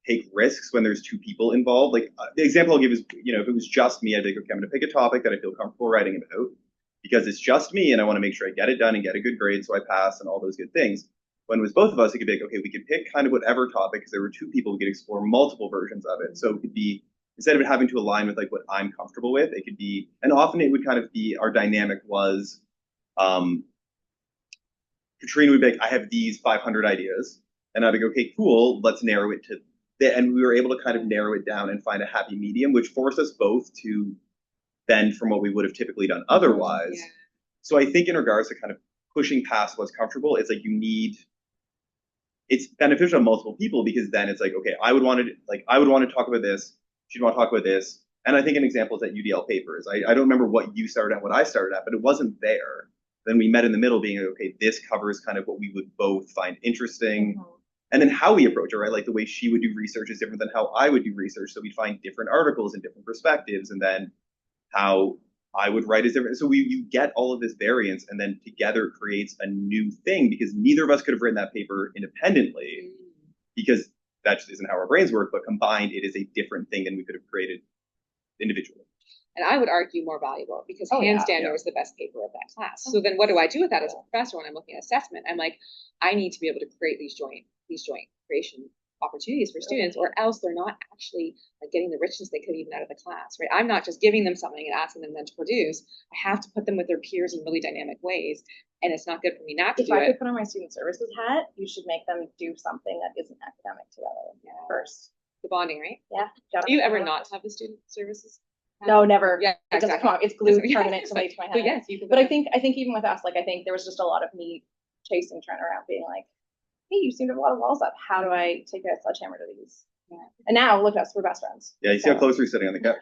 take risks when there's two people involved. Like the example I'll give is, if it was just me, I'd be like, okay, I'm going to pick a topic that I feel comfortable writing about because it's just me and I want to make sure I get it done and get a good grade so I pass and all those good things. When it was both of us, it could be like, okay, we could pick kind of whatever topic because there were two people, we could explore multiple versions of it. So it could be, instead of it having to align with like what I'm comfortable with, it could be, and often it would kind of be, our dynamic was, Katrina would be like, I have these 500 ideas. And I'd be like, okay, cool, let's narrow it to and we were able to kind of narrow it down and find a happy medium, which forced us both to bend from what we would have typically done otherwise. Yeah. So I think in regards to kind of pushing past what's comfortable, it's like it's beneficial to multiple people, because then it's like, okay, I would want to talk about this, she'd want to talk about this. And I think an example is at UDL papers. I don't remember what you started at, what I started at, but it wasn't there. Then we met in the middle being like, okay, this covers kind of what we would both find interesting. Mm-hmm. And then how we approach it, right? Like the way she would do research is different than how I would do research. So we'd find different articles and different perspectives. And then how I would write is different. So you get all of this variance, and then together creates a new thing, because neither of us could have written that paper independently, because that just isn't how our brains work. But combined, it is a different thing than we could have created individually. And I would argue more valuable, because hands down, there was the best paper of that class. So then what do I do with that as a professor when I'm looking at assessment? I'm like, I need to be able to create these joint creation opportunities for students, or else they're not actually getting the richness they could even out of the class, right? I'm not just giving them something and asking them then to produce. I have to put them with their peers in really dynamic ways, and it's not good for me not to do it. If I could put on my student services hat, you should make them do something that isn't academic together first. The bonding, right? Yeah. Do you ever not have the student services? No, never. Yeah, it doesn't come off. It's glued permanently to my head. Yes, but I think even with us, I think there was just a lot of me chasing Trent around, being like, hey, you seem to have a lot of walls up. How do I take a sledgehammer to these? Yeah. And now look at us, we're best friends. Yeah, you see how close we're sitting on the couch.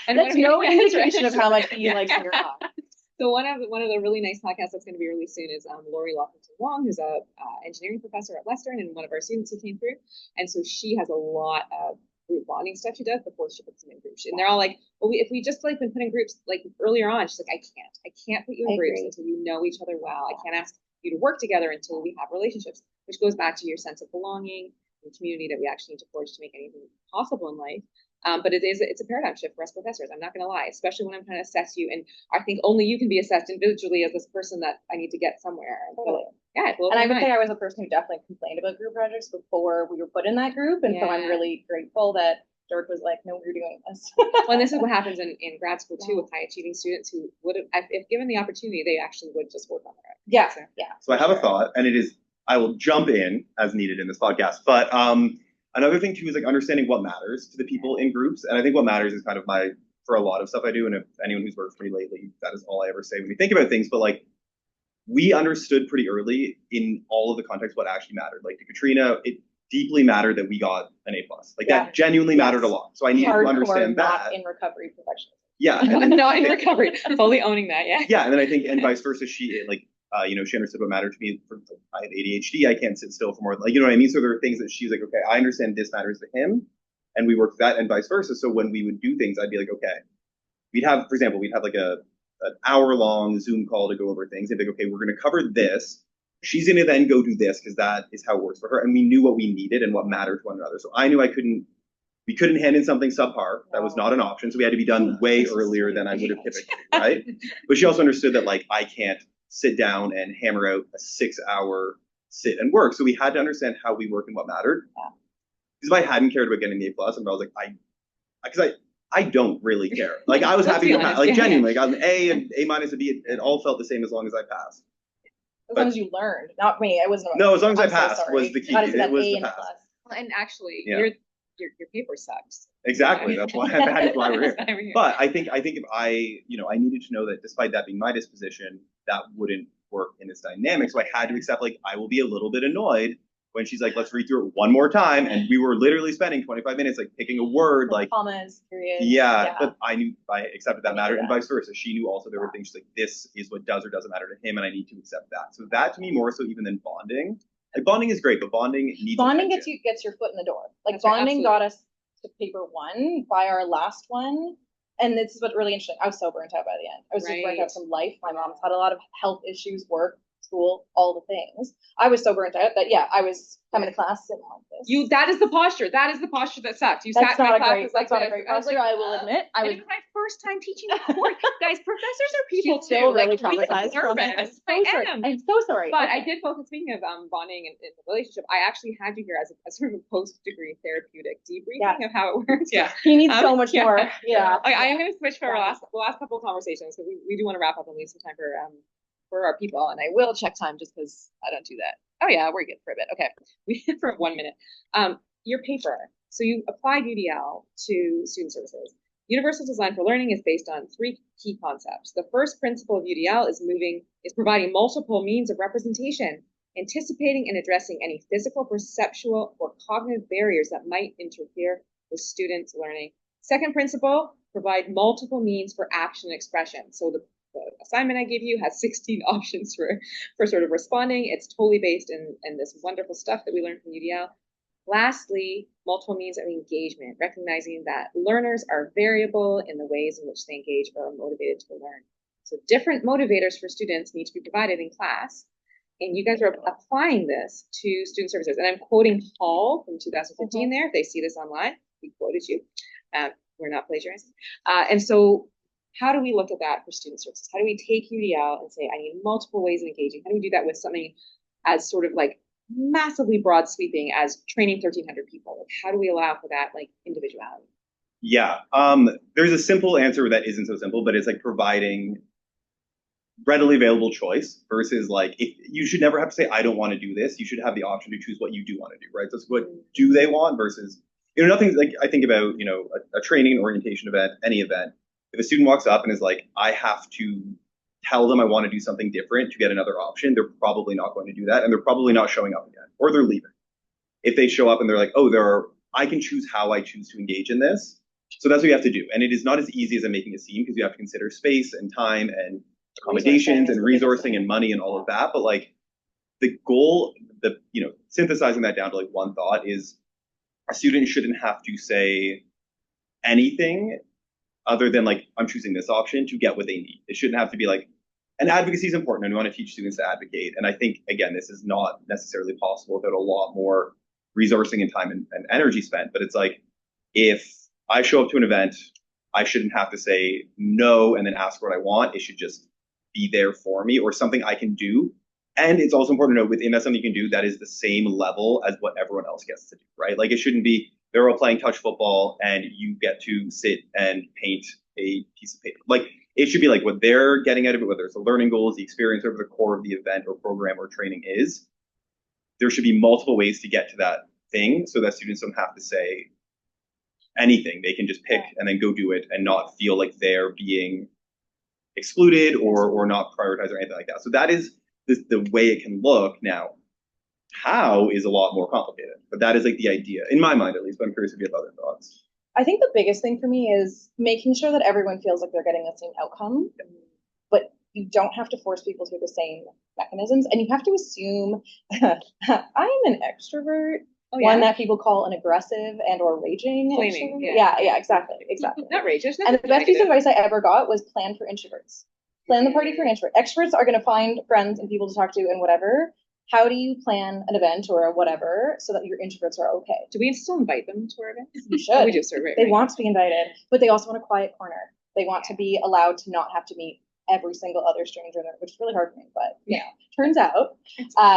And that's no indication of how much he likes your talk. So one of the really nice podcasts that's going to be released soon is Lori Lockington-Wong, who's a engineering professor at Western and one of our students who came through. And so she has a lot of group bonding stuff she does before she puts them in groups. And they're all like, well, if we just been put in groups earlier on, she's like, I can't put you in groups until you know each other well. I can't ask you to work together until we have relationships, which goes back to your sense of belonging and community that we actually need to forge to make anything possible in life. But it's a paradigm shift for us professors. I'm not going to lie, especially when I'm trying to assess you. And I think only you can be assessed individually as this person that I need to get somewhere. Totally. Yeah. And I would say I was a person who definitely complained about group projects before we were put in that group. And so I'm really grateful that Dirk was like, no, we're doing this. Well, and this is what happens in grad school too, with high achieving students who would have, if given the opportunity, they actually would just work on it. Yeah. So I have a thought, and it is, I will jump in as needed in this podcast. But another thing too is understanding what matters to the people in groups. And I think what matters is kind of for a lot of stuff I do. And if anyone who's worked for me lately, that is all I ever say when we think about things. But we understood pretty early in all of the context what actually mattered. To Katrina, it deeply mattered that we got an A+. That genuinely mattered a lot. So I needed to understand that. Not in recovery professionally. Yeah. Not in recovery. Fully owning that. Yeah. Yeah. And then I think, and vice versa, she understood what mattered to me. I have ADHD. I can't sit still for more than, you know what I mean? So there are things that she's like, okay, I understand this matters to him. And we worked that, and vice versa. So when we would do things, I'd be like, okay, we'd have an hour-long Zoom call to go over things. They'd be like, okay, we're going to cover this. She's going to then go do this because that is how it works for her. And we knew what we needed and what mattered to one another. So I knew I couldn't We couldn't hand in something subpar. That was not an option. So we had to be done way earlier than I would have typically, right? But she also understood that like I can't sit down and hammer out a 6-hour sit and work. So we had to understand how we work and what mattered. Because if I hadn't cared about getting the A+, and I was like, I don't really care. Like I was happy to pass. Like genuinely, like I was an A and A minus a B. It all felt the same as long as I passed. As long as you learned, not me. I wasn't. No, as long as I passed was the key. It was A the and a pass. plus. Well, and actually, Yeah. your paper sucks. Exactly. That's why that is why we're here. That's why we're here. But I think if I needed to know that despite that being my disposition, that wouldn't work in this dynamic. So I had to accept like I will be a little bit annoyed when she's like, let's read through it one more time. And we were literally spending 25 minutes like picking a word, like commas, periods. Yeah, but I accepted that matter, and Yeah. vice versa. She knew also there were things like this is what does or doesn't matter to him, and I need to accept that. So that to me more so even than bonding. Like bonding is great, but bonding needs Bonding attention. gets your foot in the door. Like That's right, bonding absolutely. got us to paper 1 by our last one. And this is what's really interesting. I was so burnt out by the end. I was just burnt Right. out from life. My mom's had a lot of health issues, work, school, all the things. I was so burnt out that I was coming to class sitting like this. That is the posture. That is the posture that sucked. You That's sat in my not a class great. was like That's not a this. great I was posture. I will admit. I And was it was my first time teaching a course. Guys, professors are people she's still too. really Like, we get traumatized from it. nervous. I'm so sorry. I am. I'm so sorry. But I Okay. did focus, speaking of bonding and in the relationship, I actually had you here as sort of a post-degree therapeutic debriefing of how it works. Yeah. He needs so much yeah. more. Yeah. I am going to switch for our last couple of conversations because we do want to wrap up and leave some time for our people. And I will check time just because I don't do that. Oh yeah, we're good for a bit. Okay, we for 1 minute. Your paper. So you applied UDL to student services. Universal design for learning is based on 3 key concepts. The first principle of UDL is providing multiple means of representation, anticipating and addressing any physical, perceptual, or cognitive barriers that might interfere with students' learning. Second principle, provide multiple means for action and expression. So the assignment I gave you has 16 options for sort of responding. It's totally based in this wonderful stuff that we learned from UDL. Lastly, multiple means of engagement, recognizing that learners are variable in the ways in which they engage or are motivated to learn. So different motivators for students need to be provided in class. And you guys are applying this to student services. And I'm quoting Hall from 2015 there. If they see this online, we quoted you. We're not plagiarizing. And so how do we look at that for student services? How do we take UDL and say, I need multiple ways of engaging? How do we do that with something as sort of like massively broad sweeping as training 1,300 people? Like, how do we allow for that like individuality? Yeah, there's a simple answer that isn't so simple, but it's like providing readily available choice versus like if you should never have to say I don't want to do this. You should have the option to choose what you do want to do, right? So it's what do they want versus nothing like I think about a training, orientation event, any event. If a student walks up and is like I have to tell them I want to do something different to get another option, they're probably not going to do that, and they're probably not showing up again, or they're leaving. If they show up and they're like, I can choose how I choose to engage in this. So that's what you have to do. And it is not as easy as I'm making it seem because you have to consider space and time and accommodations and resourcing and money and all of that. But like the goal, synthesizing that down to like one thought is a student shouldn't have to say anything other than like, I'm choosing this option to get what they need. It shouldn't have to be like, and advocacy is important and we want to teach students to advocate. And I think, again, this is not necessarily possible without a lot more resourcing and time and energy spent. But it's like, if I show up to an event, I shouldn't have to say no and then ask what I want. It should just be there for me or something I can do. And it's also important to know within that something you can do that is the same level as what everyone else gets to do, right? Like it shouldn't be they're all playing touch football and you get to sit and paint a piece of paper. Like it should be like what they're getting out of it, whether it's the learning goals, the experience, whatever the core of the event or program or training is. There should be multiple ways to get to that thing so that students don't have to say anything. They can just pick and then go do it and not feel like they're being excluded or not prioritized or anything like that. So that is the way it can look. Now, how is a lot more complicated, but that is like the idea in my mind, at least, but I'm curious if you have other thoughts. I think the biggest thing for me is making sure that everyone feels like they're getting the same outcome, but you don't have to force people through the same mechanisms. And you have to assume I'm an extrovert, one that people call an aggressive and or raging. Flaming, yeah, exactly. Not raging. And the best piece of advice I ever got was plan for introverts. Plan the party for introverts. Extroverts are going to find friends and people to talk to and whatever. how do you plan an event or whatever so that your introverts are okay? Do we still invite them to our events? You should. Oh, we do, so right, They right. want to be invited, but they also want a quiet corner. They want to be allowed to not have to meet every single other stranger, which is really hard for me, but you know, turns out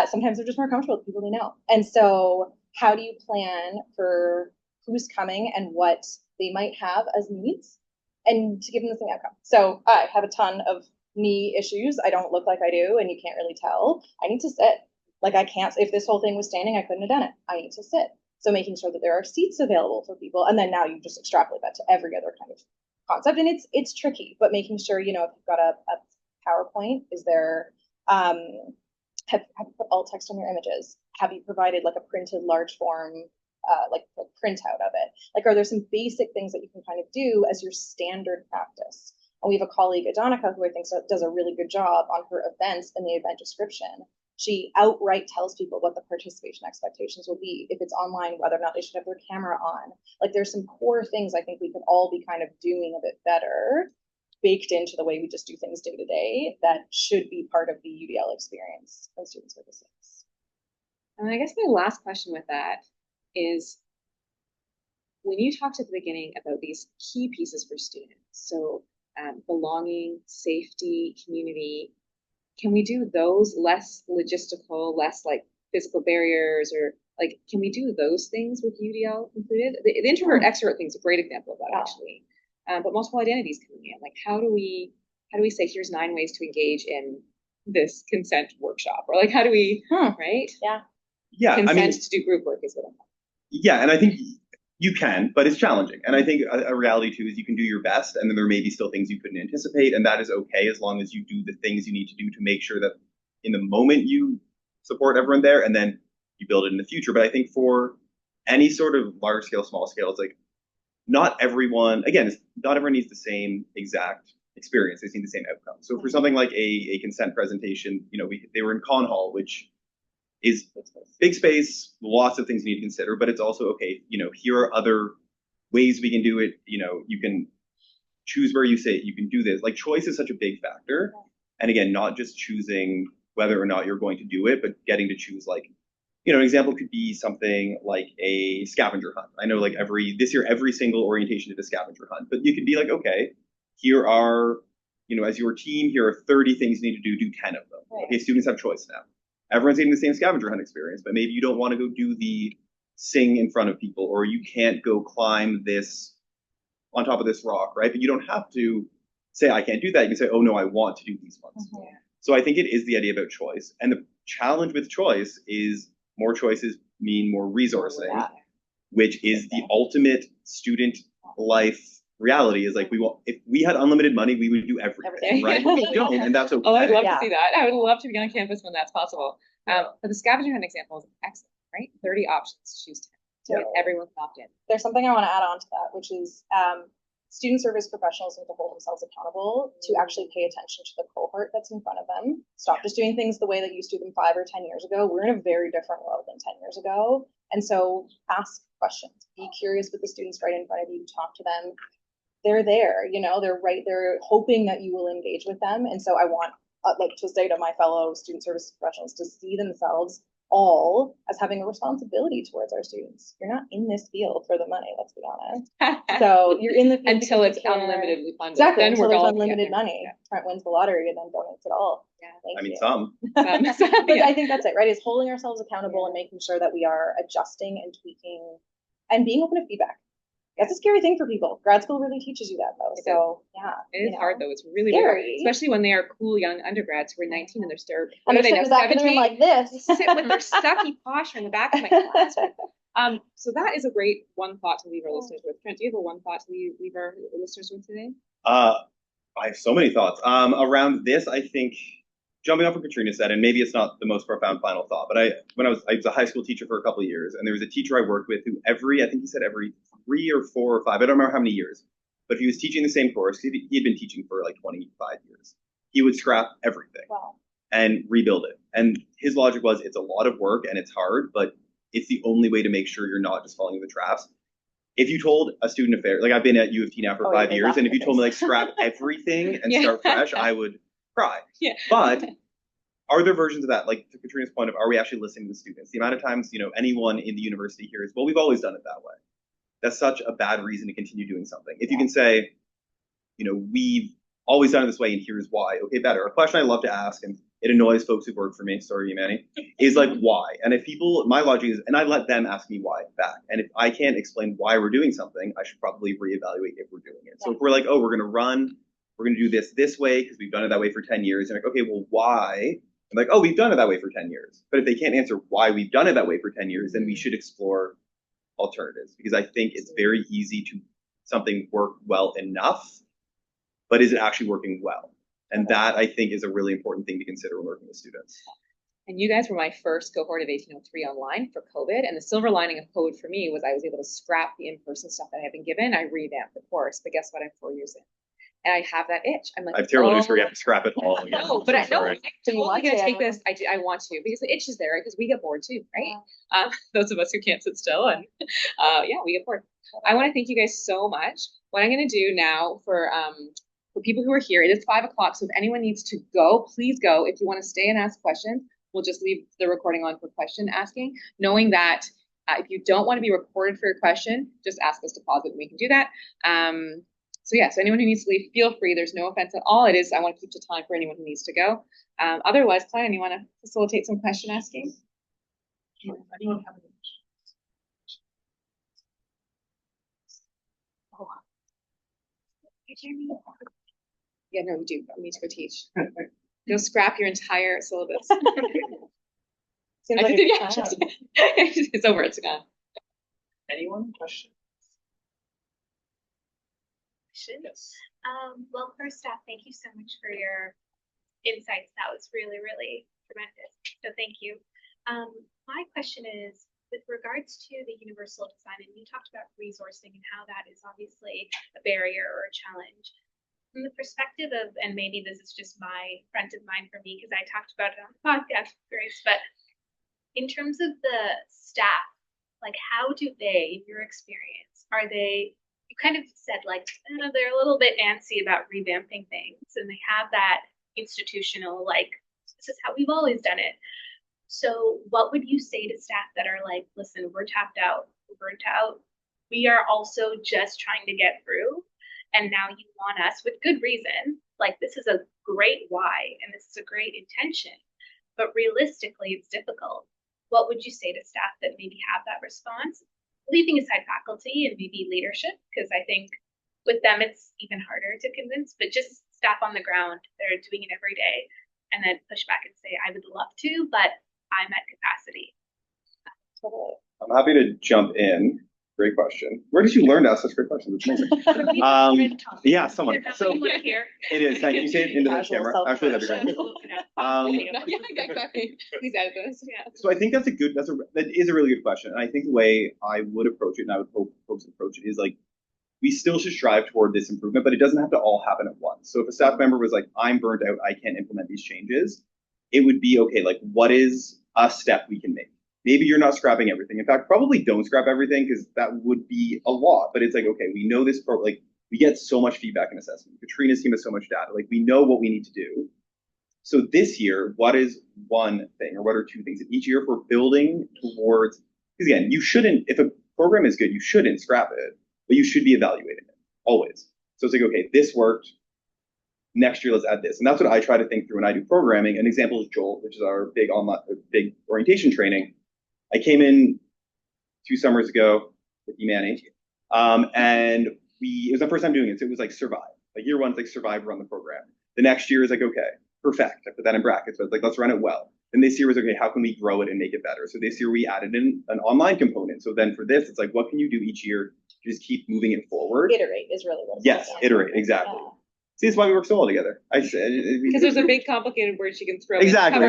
sometimes they're just more comfortable with people they know. And so how do you plan for who's coming and what they might have as needs and to give them the same outcome? So I have a ton of knee issues. I don't look like I do, and you can't really tell. I need to sit. Like I can't, if this whole thing was standing, I couldn't have done it. I need to sit. So making sure that there are seats available for people. And then now you just extrapolate that to every other kind of concept. And it's tricky, but making sure, you know, if you've got a PowerPoint, is there, have you put alt text on your images? Have you provided like a printed large form, like a printout of it? Like, are there some basic things that you can kind of do as your standard practice? And we have a colleague, Adonica, who I think does a really good job on her events and the event description. She outright tells people what the participation expectations will be. If it's online, whether or not they should have their camera on. Like there's some core things I think we could all be kind of doing a bit better, baked into the way we just do things day to day, that should be part of the UDL experience of student services. And I guess my last question with that is, when you talked at the beginning about these key pieces for students, so belonging, safety, community, can we do those less logistical, less like physical barriers, or like, can we do those things with UDL included? The introvert extrovert thing is a great example of that, actually. But multiple identities coming in, like how do we say here's 9 ways to engage in this consent workshop, or like how do we right? Yeah, consent I mean, to do group work is what I'm talking. Yeah, and I think you can, but it's challenging. And I think a reality too is you can do your best, and then there may be still things you couldn't anticipate, and that is okay as long as you do the things you need to do to make sure that in the moment you support everyone there, and then you build it in the future. But I think for any sort of large scale, small scale, it's like not everyone needs the same exact experience. They need the same outcome. So for something like a consent presentation, you know, they were in Con Hall, which is big space, lots of things you need to consider, but it's also, okay, you know, here are other ways we can do it. You know, you can choose where you sit, you can do this. Like choice is such a big factor. And again, not just choosing whether or not you're going to do it, but getting to choose, like, you know, an example could be something like a scavenger hunt. I know like this year, every single orientation did a scavenger hunt, but you could be like, okay, here are, you know, as your team, here are 30 things you need to do 10 of them. Right. Okay, students have choice now. Everyone's getting the same scavenger hunt experience, but maybe you don't want to go do the sing in front of people, or you can't go climb this on top of this rock, right? But you don't have to say, I can't do that. You can say, oh no, I want to do these ones. Mm-hmm. So I think it is the idea about choice. And the challenge with choice is more choices mean more resourcing, which is the ultimate student life reality. Is like, if we had unlimited money, we would do everything. Right? But we don't, and that's okay. Oh, I'd love to see that. I would love to be on campus when that's possible. But the scavenger hunt example is excellent, right? 30 options, choose 10. So everyone can opt in. There's something I want to add on to that, which is student service professionals need to hold themselves accountable to actually pay attention to the cohort that's in front of them. Stop just doing things the way that you used to do them 5 or 10 years ago. We're in a very different world than 10 years ago. And so ask questions, be curious with the students right in front of you, talk to them. They're there, you know, they're hoping that you will engage with them. And so I want like to say to my fellow student service professionals to see themselves all as having a responsibility towards our students. You're not in this field for the money, let's be honest. So you're in the field until it's unlimitedly funded. Exactly, then until there's unlimited money. Trent wins the lottery and then donates it all. Yeah, some. But I think that's it, right? Is holding ourselves accountable and making sure that we are adjusting and tweaking and being open to feedback. That's a scary thing for people. Grad school really teaches you that, though. So, yeah. It is hard, though. It's really hard. Especially when they are cool young undergrads who are 19 and they're staring. And they're sitting back in the room like this. They sit with their sucky posture in the back of my classroom. So that is a great one thought to leave our listeners with. Trent, do you have a one thought to leave our listeners with today? I have so many thoughts. Around this, I think, jumping off what Katrina said, and maybe it's not the most profound final thought, but I was a high school teacher for a couple of years, and there was a teacher I worked with who every 3 or 4 or 5, I don't remember how many years, but if he was teaching the same course, he had been teaching for like 25 years, he would scrap everything and rebuild it. And his logic was, it's a lot of work and it's hard, but it's the only way to make sure you're not just falling into the traps. If you told a student affair, like I've been at U of T now for 5 years, and if you told me like scrap everything and start fresh, I would cry. Yeah. But are there versions of that, like to Katrina's point of, are we actually listening to the students? The amount of times, anyone in the university hears, well, we've always done it that way. That's such a bad reason to continue doing something. If you can say, we've always done it this way and here's why. Okay, better. A question I love to ask, and it annoys folks who work for me, sorry, Manny, is like why? And if people, my logic is, and I let them ask me why back. And if I can't explain why we're doing something, I should probably reevaluate if we're doing it. So if we're like, oh, we're going to do this way because we've done it that way for 10 years. And like, okay, well, why? I'm like, oh, we've done it that way for 10 years. But if they can't answer why we've done it that way for 10 years, then we should explore alternatives, because I think it's very easy to something work well enough, but is it actually working well? And that, I think, is a really important thing to consider when working with students. And you guys were my first cohort of 1803 online for COVID. And the silver lining of COVID for me was I was able to scrap the in-person stuff that I had been given. I revamped the course, but guess what? I'm 4 years in. And I have that itch. I'm like, I have terrible news where you have to scrap it all again. No, but I'm totally gonna take this. I want to, because the itch is there, because we get bored too, right? Those of us who can't sit still, and we get bored. I want to thank you guys so much. What I'm gonna do now for people who are here, it is 5 o'clock. So if anyone needs to go, please go. If you want to stay and ask questions, we'll just leave the recording on for question asking, knowing that if you don't want to be recorded for your question, just ask us to pause it and we can do that. So anyone who needs to leave, feel free. There's no offense at all. It is, I want to keep the time for anyone who needs to go. Otherwise, Plan, you want to facilitate some question asking? Sure. Anyone have any questions? Oh. Yeah, no, you do. I need to go teach. You'll scrap your entire syllabus. It's over. It's gone. Anyone? Question? Yes. Well, first off, thank you so much for your insights. That was really, really tremendous. So thank you. My question is, with regards to the universal design, and you talked about resourcing and how that is obviously a barrier or a challenge. From the perspective of, and maybe this is just my front of mind for me because I talked about it on the podcast, Grace, but in terms of the staff, like how do they, in your experience, are they, you kind of said like, they're a little bit antsy about revamping things and they have that institutional, like, this is how we've always done it. So what would you say to staff that are like, listen, we're tapped out, we're burnt out. We are also just trying to get through. And now you want us with good reason, like this is a great why, and this is a great intention, but realistically it's difficult. What would you say to staff that maybe have that response? Leaving aside faculty and maybe leadership, because I think with them it's even harder to convince, but just staff on the ground that are doing it every day and then push back and say, I would love to, but I'm at capacity. I'm happy to jump in. Great question. Where did you learn to ask such great questions? It's amazing. Yeah, someone. So it is. Thank you. Say it into the camera. Actually, that'd be great. Please edit this. Yeah. So I think that is a really good question. And I think the way I would approach it, and I would hope folks approach it, is like, we still should strive toward this improvement, but it doesn't have to all happen at once. So if a staff member was like, I'm burnt out, I can't implement these changes, it would be, okay, like, what is a step we can make? Maybe you're not scrapping everything. In fact, probably don't scrap everything because that would be a lot. But it's like, okay, we know this, we get so much feedback and assessment. Katrina's team has so much data. Like, we know what we need to do. So this year, what is one thing or what are two things? Each year, if we're building towards, because again, you shouldn't, if a program is good, you shouldn't scrap it, but you should be evaluating it always. So it's like, okay, this worked. Next year, let's add this. And that's what I try to think through when I do programming. An example is Jolt, which is our big orientation training. I came in 2 summers ago with Manny, and it was my first time doing it. So it was like survive. Like year one, it's like survive, run the program. The next year is like, okay, perfect. I put that in brackets, but it's like, let's run it well. Then this year was, okay, how can we grow it and make it better? So this year we added in an online component. So then for this, it's like, what can you do each year to just keep moving it forward? Iterate is really what it's Yes, about. iterate, exactly. Yeah. See, that's why we work so well together. I said because there's a big complicated word she can throw. Exactly.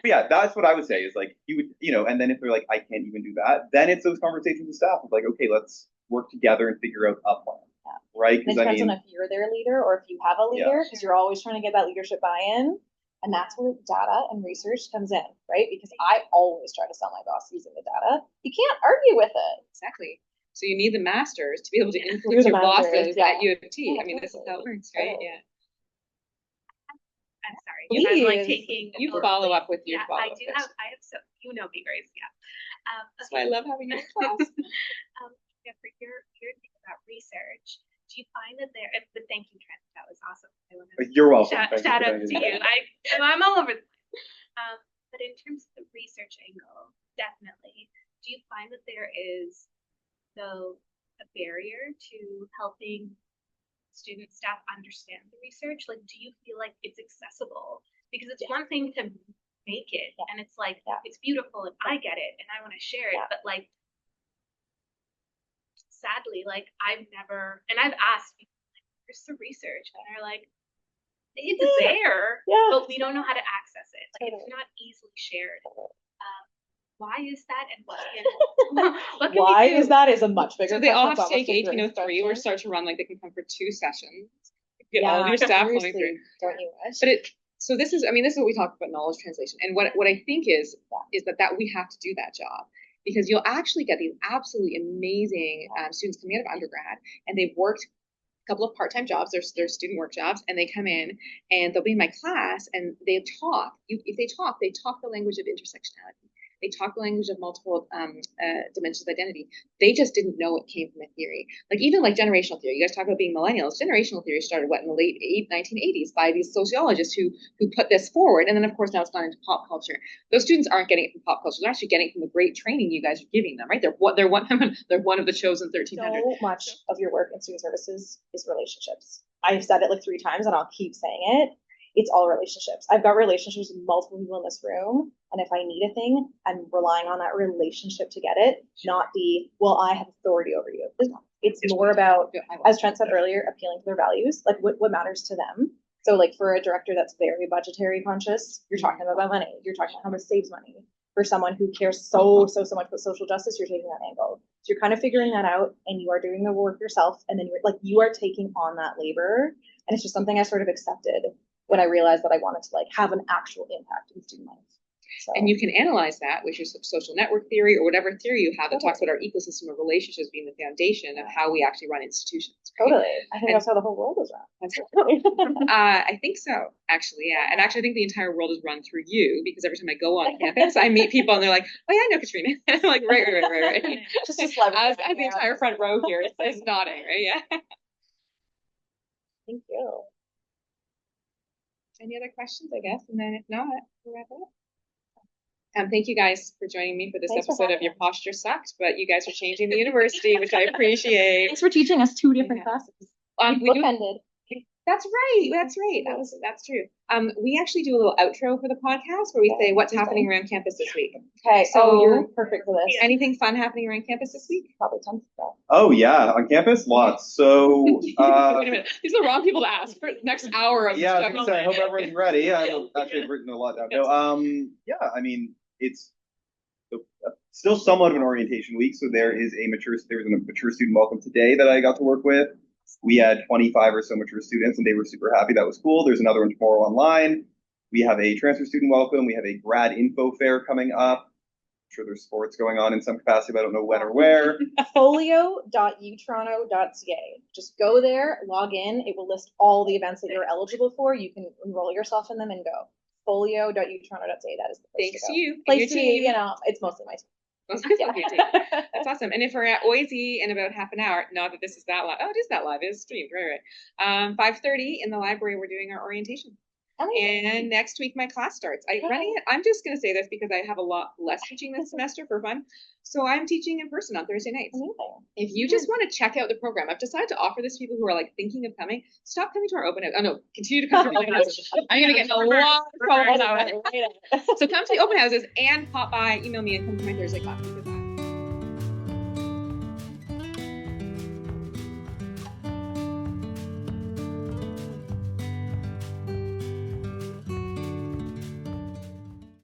Yeah, that's what I would say is like, you would, and then if they're like, I can't even do that, then it's those conversations with staff of like, okay, let's work together and figure out a plan. Yeah. Right? It depends on if you're their leader or if you have a leader, because you're always trying to get that leadership buy-in. And that's where data and research comes in, right? Because I always try to sell my boss using the data. You can't argue with it. Exactly. So you need the masters to be able to influence your bosses at U of T. I mean, this is how it works, right? Yeah. I'm sorry. If I'm like Please. taking. You follow up with your Yeah, follow-up. I have so, you know me, Grace, yeah. That's why I love having you in class. Yeah, for your thing about research, do you find that but thank you, Trent, that was awesome. You're welcome. Shout out to you. I'm all over the place. But in terms of the research angle, definitely, do you find that there is, though, a barrier to helping student staff understand the research? Like, do you feel like it's accessible? Because it's one thing to make it, and it's like, it's beautiful, and I get it, and I want to share it, but like, sadly, like, I've never, and I've asked people, like, where's the research? And they're like, it's there, but we don't know how to access it. Like, it's not easily shared. Why is that? And what can why is that is a much bigger. So they all have to take 1803 or start to run like they can come for 2 sessions. Get all of your staff going through. Don't you wish? But so this is what we talk about knowledge translation. And what I think is that we have to do that job, because you'll actually get these absolutely amazing students coming out of undergrad, and they've worked a couple of part-time jobs, they're student work jobs, and they come in and they'll be in my class and they talk. If they talk the language of intersectionality. They talk the language of multiple dimensions of identity. They just didn't know it came from a theory. Like even like generational theory. You guys talk about being millennials. Generational theory started in the late 1980s by these sociologists who put this forward. And then of course now it's gone into pop culture. Those students aren't getting it from pop culture. They're actually getting it from the great training you guys are giving them, right? They're one of the chosen 1300. So much of your work in student services is relationships. I've said it like 3 times and I'll keep saying it. It's all relationships. I've got relationships with multiple people in this room. And if I need a thing, I'm relying on that relationship to get it, not I have authority over you. It's more about, as Trent said earlier, appealing to their values, like what matters to them. So like for a director that's very budgetary conscious, you're talking about money. You're talking about how much saves money. For someone who cares so much about social justice, you're taking that angle. So you're kind of figuring that out, and you are doing the work yourself. And then you are taking on that labor. And it's just something I sort of accepted when I realized that I wanted to like have an actual impact in student life. So. And you can analyze that with your social network theory or whatever theory you have that talks about our ecosystem of relationships being the foundation of how we actually run institutions. Right? Totally. I think that's how the whole world is run. I think so, actually, yeah. And actually, I think the entire world is run through you, because every time I go on campus, I meet people and they're like, oh, yeah, I know Katrina. And I'm like, right. Just a celebrity. As the entire front row here is nodding, right? Yeah. Thank you. Any other questions, I guess? And then if not, we'll wrap it up. Thank you guys for joining me for this episode of Your Posture Sucked, but you guys are changing the university, which I appreciate. Thanks for teaching us 2 different classes. That's right. That's true. We actually do a little outro for the podcast where we say what's happening around campus this week. Okay, so you're perfect for this. Anything fun happening around campus this week? Probably tons of stuff. Oh yeah, on campus, lots. So wait a minute, these are the wrong people to ask for the next hour of I was gonna say, I hope everyone's ready. I've actually written a lot down. No, I mean it's still somewhat of an orientation week. So there was a mature student welcome today that I got to work with. We had 25 or so mature students and they were super happy. That was cool. There's another one tomorrow online. We have a transfer student welcome. We have a grad info fair coming up. I'm sure there's sports going on in some capacity, but I don't know when or where. Folio.utoronto.ca. Just go there, log in. It will list all the events that you're eligible for. You can enroll yourself in them and go. Folio.utoronto.ca. That is the place Thanks to go. to you. Place to be, it's mostly my team. That's awesome. And if we're at OISE in about half an hour, not that this is that live. Oh, it is that live. It is streamed. Right. 5:30 in the library, we're doing our orientation. And next week my class starts. I'm just going to say this because I have a lot less teaching this semester for fun. So I'm teaching in person on Thursday nights. If you just want to check out the program, I've decided to offer this to people who are like thinking of coming. Stop coming to our open house. Oh no, continue to come to our open houses. I'm going to get a lot of calls out. So come to the open houses and pop by, email me, and come to my Thursday class.